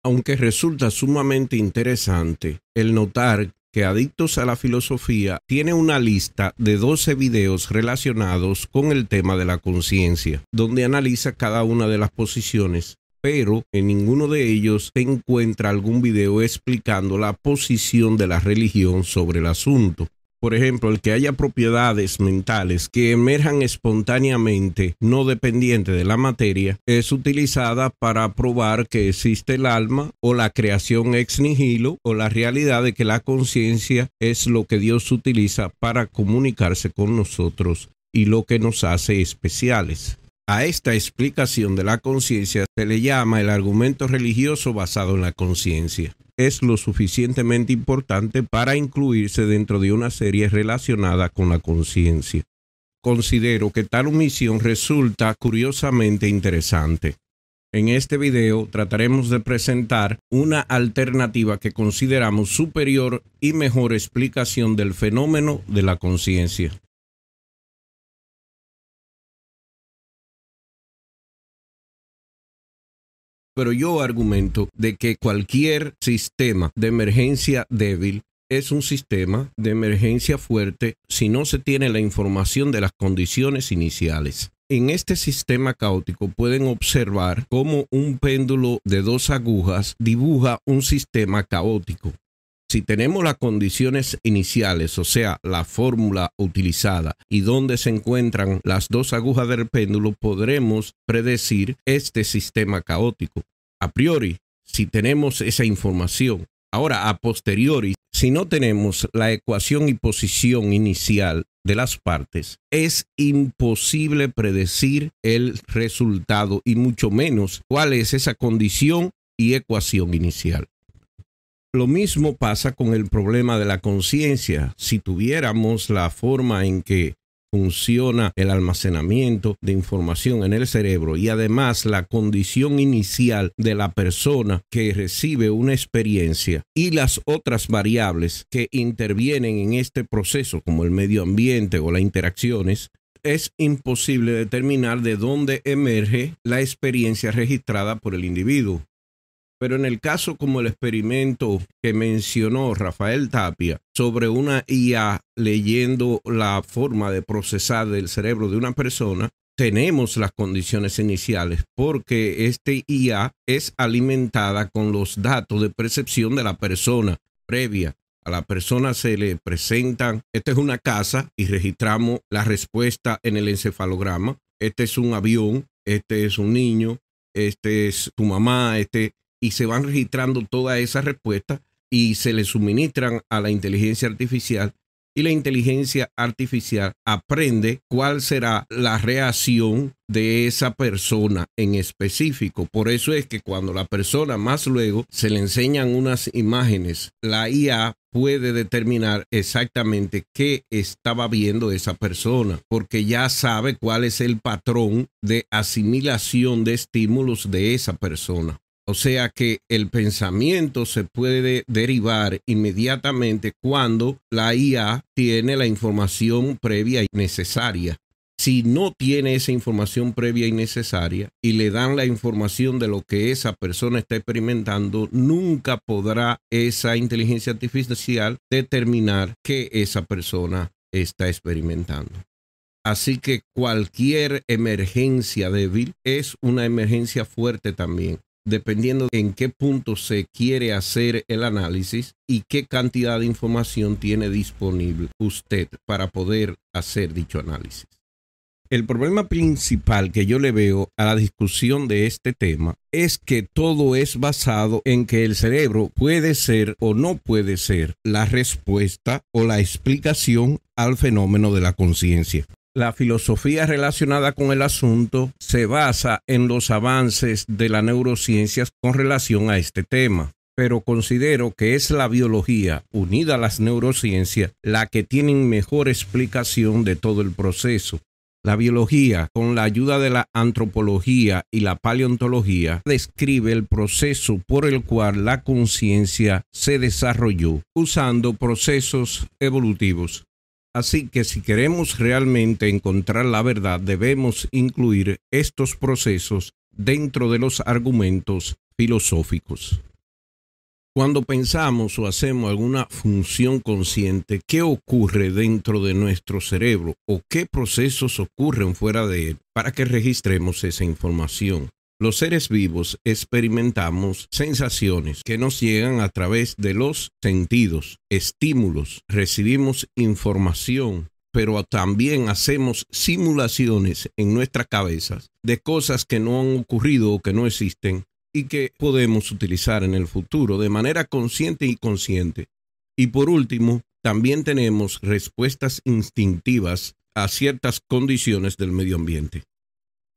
Aunque resulta sumamente interesante el notar que Adictos a la Filosofía tiene una lista de 12 videos relacionados con el tema de la conciencia, donde analiza cada una de las posiciones, pero en ninguno de ellos se encuentra algún video explicando la posición de la religión sobre el asunto. Por ejemplo, el que haya propiedades mentales que emerjan espontáneamente, no dependientes de la materia, es utilizada para probar que existe el alma o la creación ex nihilo o la realidad de que la conciencia es lo que Dios utiliza para comunicarse con nosotros y lo que nos hace especiales. A esta explicación de la conciencia se le llama el argumento religioso basado en la conciencia. Es lo suficientemente importante para incluirse dentro de una serie relacionada con la conciencia. Considero que tal omisión resulta curiosamente interesante. En este video trataremos de presentar una alternativa que consideramos superior y mejor explicación del fenómeno de la conciencia. Pero yo argumento de que cualquier sistema de emergencia débil es un sistema de emergencia fuerte si no se tiene la información de las condiciones iniciales. En este sistema caótico pueden observar cómo un péndulo de 2 agujas dibuja un sistema caótico. Si tenemos las condiciones iniciales, o sea, la fórmula utilizada y dónde se encuentran las 2 agujas del péndulo, podremos predecir este sistema caótico. A priori, si tenemos esa información. Ahora, a posteriori, si no tenemos la ecuación y posición inicial de las partes, es imposible predecir el resultado y mucho menos cuál es esa condición y ecuación inicial. Lo mismo pasa con el problema de la conciencia. Si tuviéramos la forma en que funciona el almacenamiento de información en el cerebro y además la condición inicial de la persona que recibe una experiencia y las otras variables que intervienen en este proceso, como el medio ambiente o las interacciones, es imposible determinar de dónde emerge la experiencia registrada por el individuo. Pero en el caso como el experimento que mencionó Rafael Tapia sobre una IA leyendo la forma de procesar del cerebro de una persona, tenemos las condiciones iniciales porque este IA es alimentada con los datos de percepción de la persona previa. A la persona se le presentan, esta es una casa y registramos la respuesta en el encefalograma. Este es un avión, este es un niño, este es tu mamá, y se van registrando todas esas respuestas y se le suministran a la inteligencia artificial y la inteligencia artificial aprende cuál será la reacción de esa persona en específico. Por eso es que cuando la persona más luego se le enseñan unas imágenes, la IA puede determinar exactamente qué estaba viendo esa persona, porque ya sabe cuál es el patrón de asimilación de estímulos de esa persona. O sea que el pensamiento se puede derivar inmediatamente cuando la IA tiene la información previa y necesaria. Si no tiene esa información previa y necesaria y le dan la información de lo que esa persona está experimentando, nunca podrá esa inteligencia artificial determinar qué esa persona está experimentando. Así que cualquier emergencia débil es una emergencia fuerte también, dependiendo en qué punto se quiere hacer el análisis y qué cantidad de información tiene disponible usted para poder hacer dicho análisis. El problema principal que yo le veo a la discusión de este tema es que todo es basado en que el cerebro puede ser o no puede ser la respuesta o la explicación al fenómeno de la conciencia. La filosofía relacionada con el asunto se basa en los avances de las neurociencias con relación a este tema, pero considero que es la biología unida a las neurociencias la que tiene mejor explicación de todo el proceso. La biología, con la ayuda de la antropología y la paleontología, describe el proceso por el cual la conciencia se desarrolló, usando procesos evolutivos. Así que si queremos realmente encontrar la verdad, debemos incluir estos procesos dentro de los argumentos filosóficos. Cuando pensamos o hacemos alguna función consciente, ¿qué ocurre dentro de nuestro cerebro o qué procesos ocurren fuera de él para que registremos esa información? Los seres vivos experimentamos sensaciones que nos llegan a través de los sentidos, estímulos, recibimos información, pero también hacemos simulaciones en nuestras cabezas de cosas que no han ocurrido o que no existen y que podemos utilizar en el futuro de manera consciente y inconsciente. Y por último, también tenemos respuestas instintivas a ciertas condiciones del medio ambiente.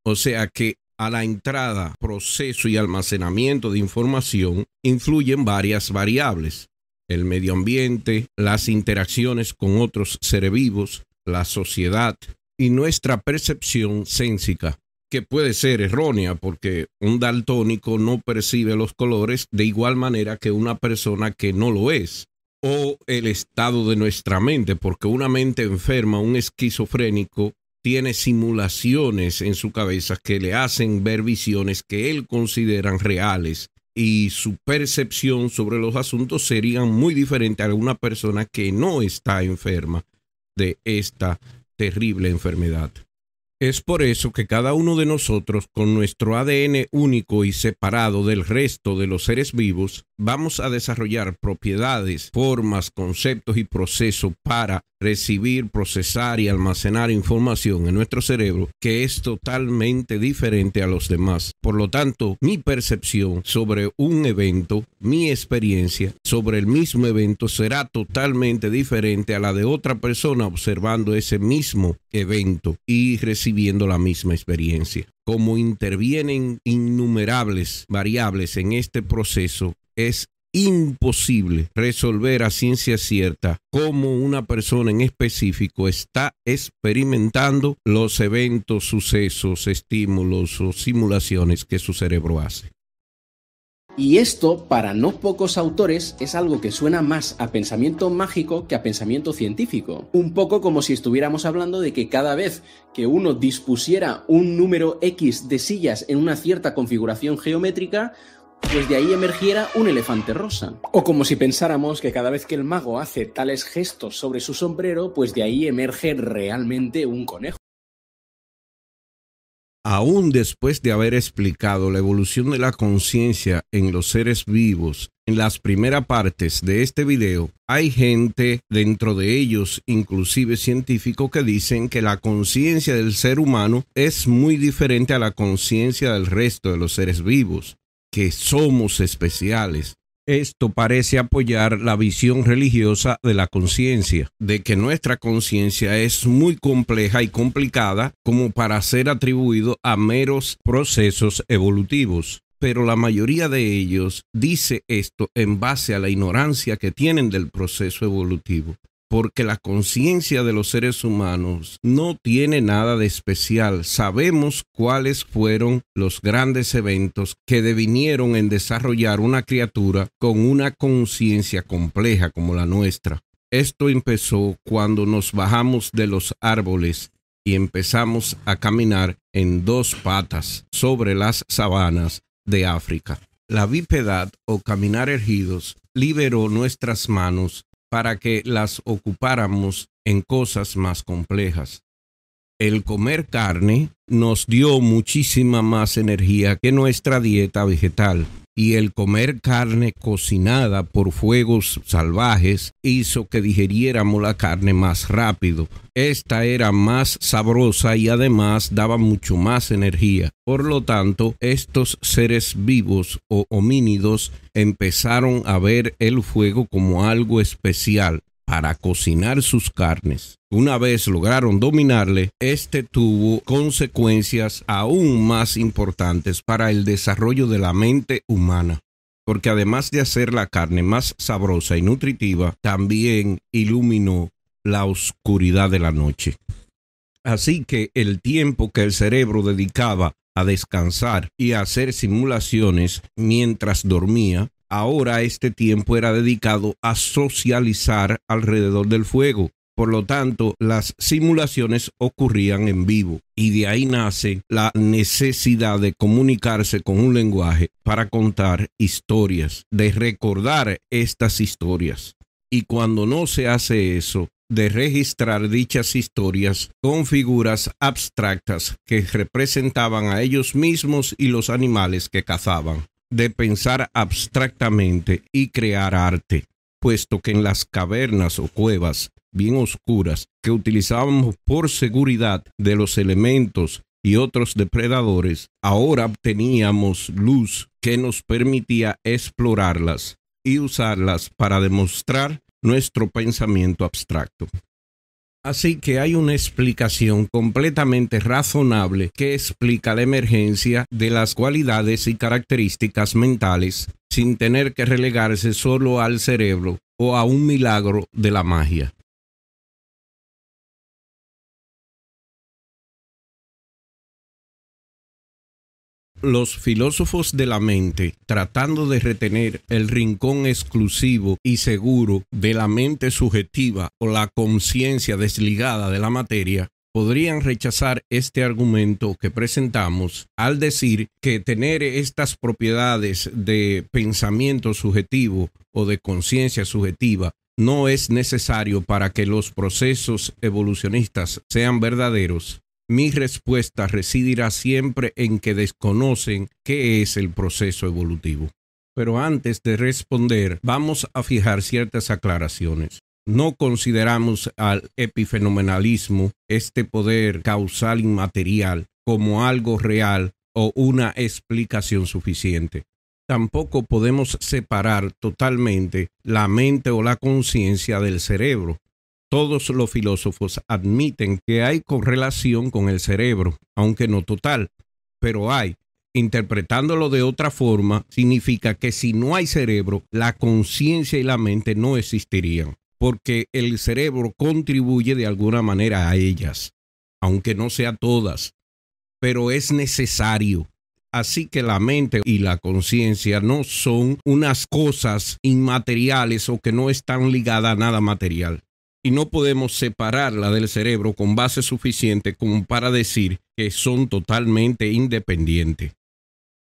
O sea que a la entrada, proceso y almacenamiento de información influyen varias variables: el medio ambiente, las interacciones con otros seres vivos, la sociedad y nuestra percepción sénsica, que puede ser errónea porque un daltónico no percibe los colores de igual manera que una persona que no lo es. O el estado de nuestra mente, porque una mente enferma, un esquizofrénico, tiene simulaciones en su cabeza que le hacen ver visiones que él considera reales y su percepción sobre los asuntos sería muy diferente a una persona que no está enferma de esta terrible enfermedad. Es por eso que cada uno de nosotros, con nuestro ADN único y separado del resto de los seres vivos, vamos a desarrollar propiedades, formas, conceptos y procesos para recibir, procesar y almacenar información en nuestro cerebro que es totalmente diferente a los demás. Por lo tanto, mi percepción sobre un evento, mi experiencia sobre el mismo evento será totalmente diferente a la de otra persona observando ese mismo evento y recibiendo la misma experiencia. Como intervienen innumerables variables en este proceso, es imposible resolver a ciencia cierta cómo una persona en específico está experimentando los eventos, sucesos, estímulos o simulaciones que su cerebro hace. Y esto, para no pocos autores, es algo que suena más a pensamiento mágico que a pensamiento científico. Un poco como si estuviéramos hablando de que cada vez que uno dispusiera un número X de sillas en una cierta configuración geométrica, pues de ahí emergiera un elefante rosa. O como si pensáramos que cada vez que el mago hace tales gestos sobre su sombrero, pues de ahí emerge realmente un conejo. Aún después de haber explicado la evolución de la conciencia en los seres vivos en las primeras partes de este video, hay gente, dentro de ellos inclusive científicos, que dicen que la conciencia del ser humano es muy diferente a la conciencia del resto de los seres vivos, que somos especiales. Esto parece apoyar la visión religiosa de la conciencia, de que nuestra conciencia es muy compleja y complicada como para ser atribuido a meros procesos evolutivos. Pero la mayoría de ellos dice esto en base a la ignorancia que tienen del proceso evolutivo. Porque la conciencia de los seres humanos no tiene nada de especial. Sabemos cuáles fueron los grandes eventos que devinieron en desarrollar una criatura con una conciencia compleja como la nuestra. Esto empezó cuando nos bajamos de los árboles y empezamos a caminar en dos patas sobre las sabanas de África. La bipedad o caminar erguidos liberó nuestras manos para que las ocupáramos en cosas más complejas. El comer carne nos dio muchísima más energía que nuestra dieta vegetal, y el comer carne cocinada por fuegos salvajes hizo que digeriéramos la carne más rápido. Esta era más sabrosa y además daba mucho más energía. Por lo tanto, estos seres vivos o homínidos empezaron a ver el fuego como algo especial para cocinar sus carnes. Una vez lograron dominarle, este tuvo consecuencias aún más importantes para el desarrollo de la mente humana, porque además de hacer la carne más sabrosa y nutritiva, también iluminó la oscuridad de la noche. Así que el tiempo que el cerebro dedicaba a descansar y a hacer simulaciones mientras dormía, ahora este tiempo era dedicado a socializar alrededor del fuego. Por lo tanto, las simulaciones ocurrían en vivo y de ahí nace la necesidad de comunicarse con un lenguaje para contar historias, de recordar estas historias. Y cuando no se hace eso, de registrar dichas historias con figuras abstractas que representaban a ellos mismos y los animales que cazaban, de pensar abstractamente y crear arte, puesto que en las cavernas o cuevas bien oscuras que utilizábamos por seguridad de los elementos y otros depredadores, ahora obteníamos luz que nos permitía explorarlas y usarlas para demostrar nuestro pensamiento abstracto. Así que hay una explicación completamente razonable que explica la emergencia de las cualidades y características mentales sin tener que relegarse solo al cerebro o a un milagro de la magia. Los filósofos de la mente, tratando de retener el rincón exclusivo y seguro de la mente subjetiva o la conciencia desligada de la materia, podrían rechazar este argumento que presentamos al decir que tener estas propiedades de pensamiento subjetivo o de conciencia subjetiva no es necesario para que los procesos evolucionistas sean verdaderos. Mi respuesta residirá siempre en que desconocen qué es el proceso evolutivo. Pero antes de responder, vamos a fijar ciertas aclaraciones. No consideramos al epifenomenalismo, este poder causal inmaterial, como algo real o una explicación suficiente. Tampoco podemos separar totalmente la mente o la conciencia del cerebro. Todos los filósofos admiten que hay correlación con el cerebro, aunque no total, pero hay. Interpretándolo de otra forma, significa que si no hay cerebro, la conciencia y la mente no existirían, porque el cerebro contribuye de alguna manera a ellas, aunque no sea todas, pero es necesario. Así que la mente y la conciencia no son unas cosas inmateriales o que no están ligadas a nada material. Y no podemos separarla del cerebro con base suficiente como para decir que son totalmente independientes.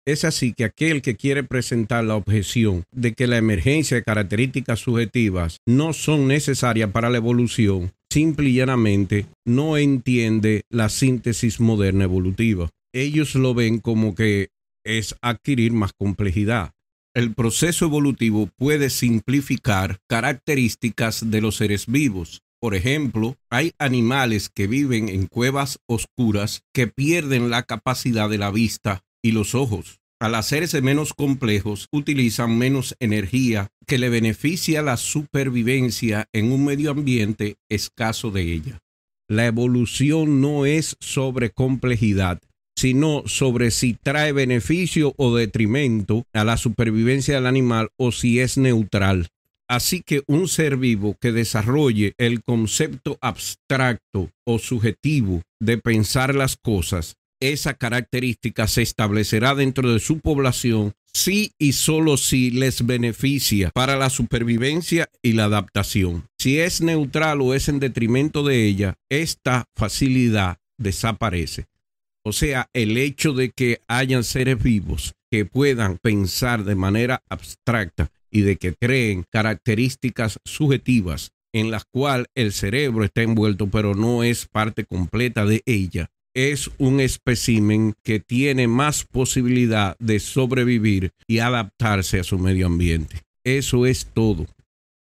Es así que aquel que quiere presentar la objeción de que la emergencia de características subjetivas no son necesarias para la evolución, simple y llanamente no entiende la síntesis moderna evolutiva. Ellos lo ven como que es adquirir más complejidad. El proceso evolutivo puede simplificar características de los seres vivos. Por ejemplo, hay animales que viven en cuevas oscuras que pierden la capacidad de la vista y los ojos. Al hacerse menos complejos, utilizan menos energía que le beneficia la supervivencia en un medio ambiente escaso de ella. La evolución no es sobre complejidad, sino sobre si trae beneficio o detrimento a la supervivencia del animal o si es neutral. Así que un ser vivo que desarrolle el concepto abstracto o subjetivo de pensar las cosas, esa característica se establecerá dentro de su población si y solo si les beneficia para la supervivencia y la adaptación. Si es neutral o es en detrimento de ella, esta facilidad desaparece. O sea, el hecho de que hayan seres vivos que puedan pensar de manera abstracta y de que creen características subjetivas en las cuales el cerebro está envuelto pero no es parte completa de ella, es un espécimen que tiene más posibilidad de sobrevivir y adaptarse a su medio ambiente. Eso es todo.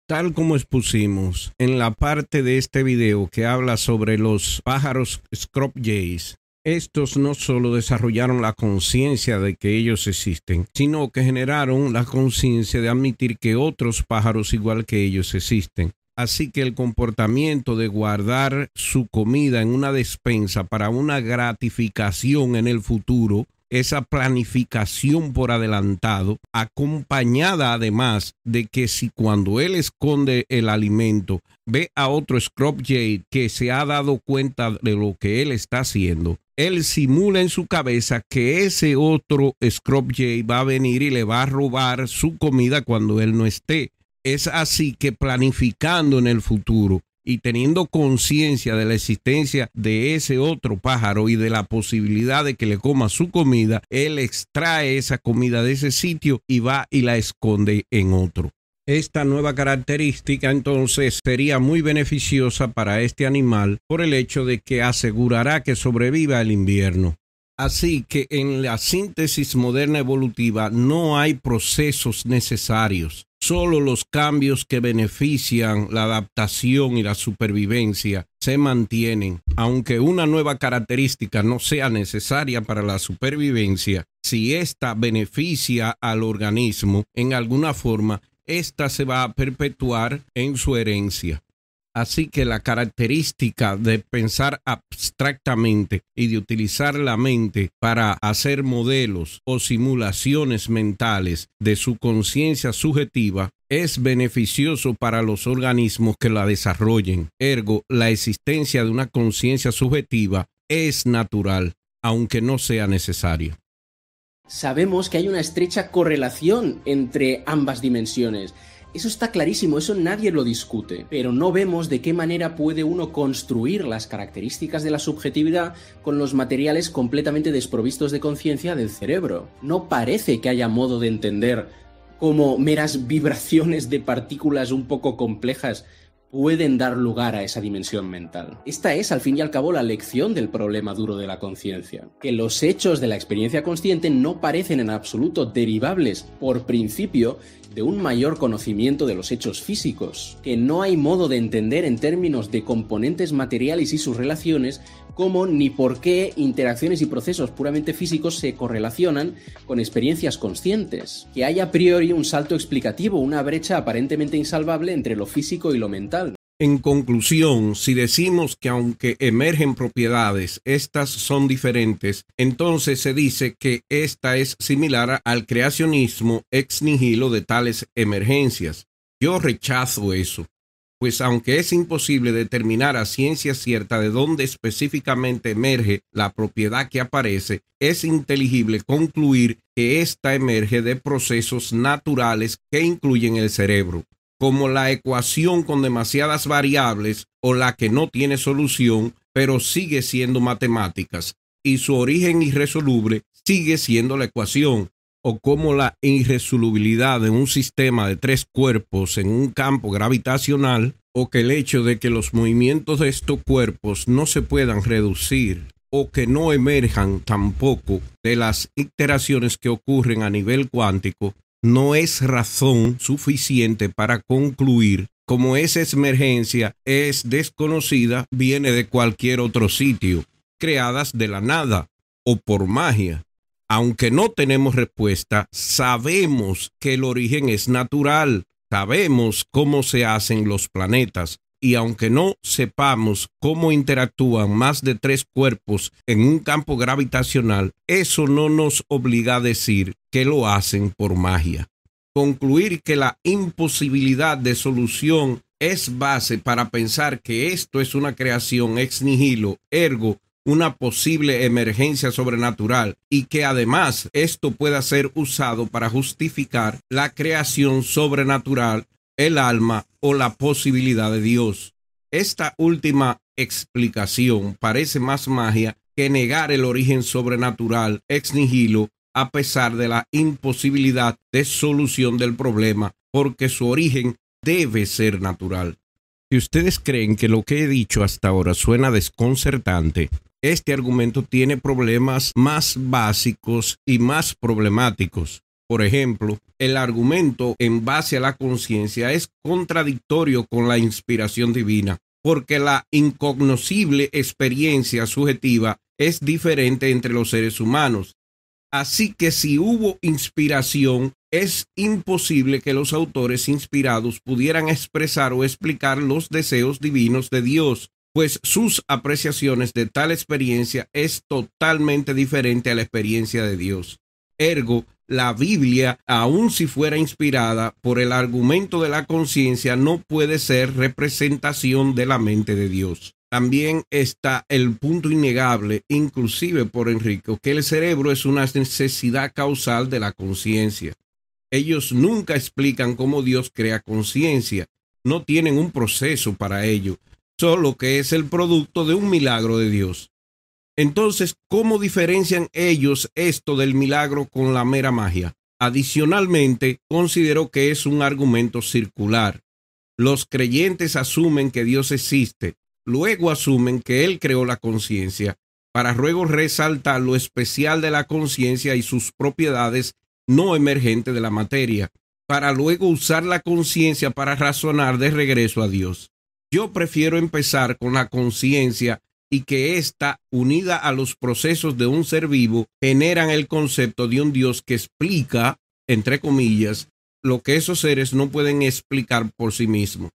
Tal como expusimos en la parte de este video que habla sobre los pájaros Scrub Jays, estos no solo desarrollaron la conciencia de que ellos existen, sino que generaron la conciencia de admitir que otros pájaros igual que ellos existen. Así que el comportamiento de guardar su comida en una despensa para una gratificación en el futuro, esa planificación por adelantado, acompañada además de que si cuando él esconde el alimento ve a otro Scrub Jay que se ha dado cuenta de lo que él está haciendo, él simula en su cabeza que ese otro Scrub Jay va a venir y le va a robar su comida cuando él no esté. Es así que planificando en el futuro y teniendo conciencia de la existencia de ese otro pájaro y de la posibilidad de que le coma su comida, él extrae esa comida de ese sitio y va y la esconde en otro. Esta nueva característica entonces sería muy beneficiosa para este animal por el hecho de que asegurará que sobreviva el invierno. Así que en la síntesis moderna evolutiva no hay procesos necesarios, solo los cambios que benefician la adaptación y la supervivencia se mantienen. Aunque una nueva característica no sea necesaria para la supervivencia, si ésta beneficia al organismo en alguna forma, ésta se va a perpetuar en su herencia. Así que la característica de pensar abstractamente y de utilizar la mente para hacer modelos o simulaciones mentales de su conciencia subjetiva es beneficioso para los organismos que la desarrollen. Ergo, la existencia de una conciencia subjetiva es natural, aunque no sea necesaria. Sabemos que hay una estrecha correlación entre ambas dimensiones. Eso está clarísimo, eso nadie lo discute, pero no vemos de qué manera puede uno construir las características de la subjetividad con los materiales completamente desprovistos de conciencia del cerebro. No parece que haya modo de entender cómo meras vibraciones de partículas un poco complejas pueden dar lugar a esa dimensión mental. Esta es, al fin y al cabo, la lección del problema duro de la conciencia, que los hechos de la experiencia consciente no parecen en absoluto derivables, por principio, de un mayor conocimiento de los hechos físicos, que no hay modo de entender en términos de componentes materiales y sus relaciones cómo ni por qué interacciones y procesos puramente físicos se correlacionan con experiencias conscientes, que hay a priori un salto explicativo, una brecha aparentemente insalvable entre lo físico y lo mental. En conclusión, si decimos que aunque emergen propiedades, estas son diferentes, entonces se dice que esta es similar al creacionismo ex nihilo de tales emergencias. Yo rechazo eso, pues aunque es imposible determinar a ciencia cierta de dónde específicamente emerge la propiedad que aparece, es inteligible concluir que ésta emerge de procesos naturales que incluyen el cerebro, como la ecuación con demasiadas variables o la que no tiene solución, pero sigue siendo matemáticas, y su origen irresoluble sigue siendo la ecuación, o como la irresolubilidad de un sistema de 3 cuerpos en un campo gravitacional, o que el hecho de que los movimientos de estos cuerpos no se puedan reducir, o que no emerjan tampoco de las iteraciones que ocurren a nivel cuántico, no es razón suficiente para concluir como esa emergencia es desconocida, viene de cualquier otro sitio, creadas de la nada o por magia. Aunque no tenemos respuesta, sabemos que el origen es natural, sabemos cómo se hacen los planetas, y aunque no sepamos cómo interactúan más de 3 cuerpos en un campo gravitacional, eso no nos obliga a decir que lo hacen por magia. Concluir que la imposibilidad de solución es base para pensar que esto es una creación ex nihilo, ergo una posible emergencia sobrenatural, y que además esto pueda ser usado para justificar la creación sobrenatural, el alma o la posibilidad de Dios. Esta última explicación parece más magia que negar el origen sobrenatural ex nihilo, a pesar de la imposibilidad de solución del problema, porque su origen debe ser natural. Si ustedes creen que lo que he dicho hasta ahora suena desconcertante, este argumento tiene problemas más básicos y más problemáticos. Por ejemplo, el argumento en base a la conciencia es contradictorio con la inspiración divina, porque la incognoscible experiencia subjetiva es diferente entre los seres humanos. Así que si hubo inspiración, es imposible que los autores inspirados pudieran expresar o explicar los deseos divinos de Dios, pues sus apreciaciones de tal experiencia es totalmente diferente a la experiencia de Dios. Ergo, la Biblia, aun si fuera inspirada por el argumento de la conciencia, no puede ser representación de la mente de Dios. También está el punto innegable, inclusive por Enrico, que el cerebro es una necesidad causal de la conciencia. Ellos nunca explican cómo Dios crea conciencia, no tienen un proceso para ello, solo que es el producto de un milagro de Dios. Entonces, ¿cómo diferencian ellos esto del milagro con la mera magia? Adicionalmente, considero que es un argumento circular. Los creyentes asumen que Dios existe, luego asumen que Él creó la conciencia, para luego resaltar lo especial de la conciencia y sus propiedades no emergentes de la materia, para luego usar la conciencia para razonar de regreso a Dios. Yo prefiero empezar con la conciencia y que ésta, unida a los procesos de un ser vivo, generan el concepto de un Dios que explica, entre comillas, lo que esos seres no pueden explicar por sí mismos,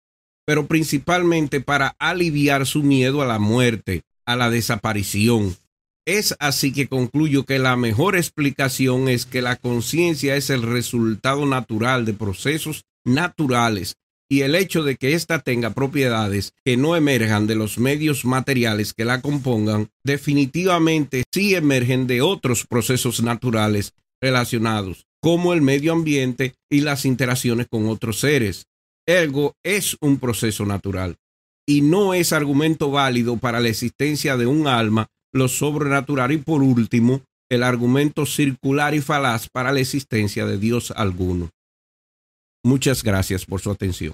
pero principalmente para aliviar su miedo a la muerte, a la desaparición. Es así que concluyo que la mejor explicación es que la conciencia es el resultado natural de procesos naturales y el hecho de que ésta tenga propiedades que no emerjan de los medios materiales que la compongan, definitivamente sí emergen de otros procesos naturales relacionados, como el medio ambiente y las interacciones con otros seres. Ergo, es un proceso natural y no es argumento válido para la existencia de un alma, lo sobrenatural y, por último, el argumento circular y falaz para la existencia de Dios alguno. Muchas gracias por su atención.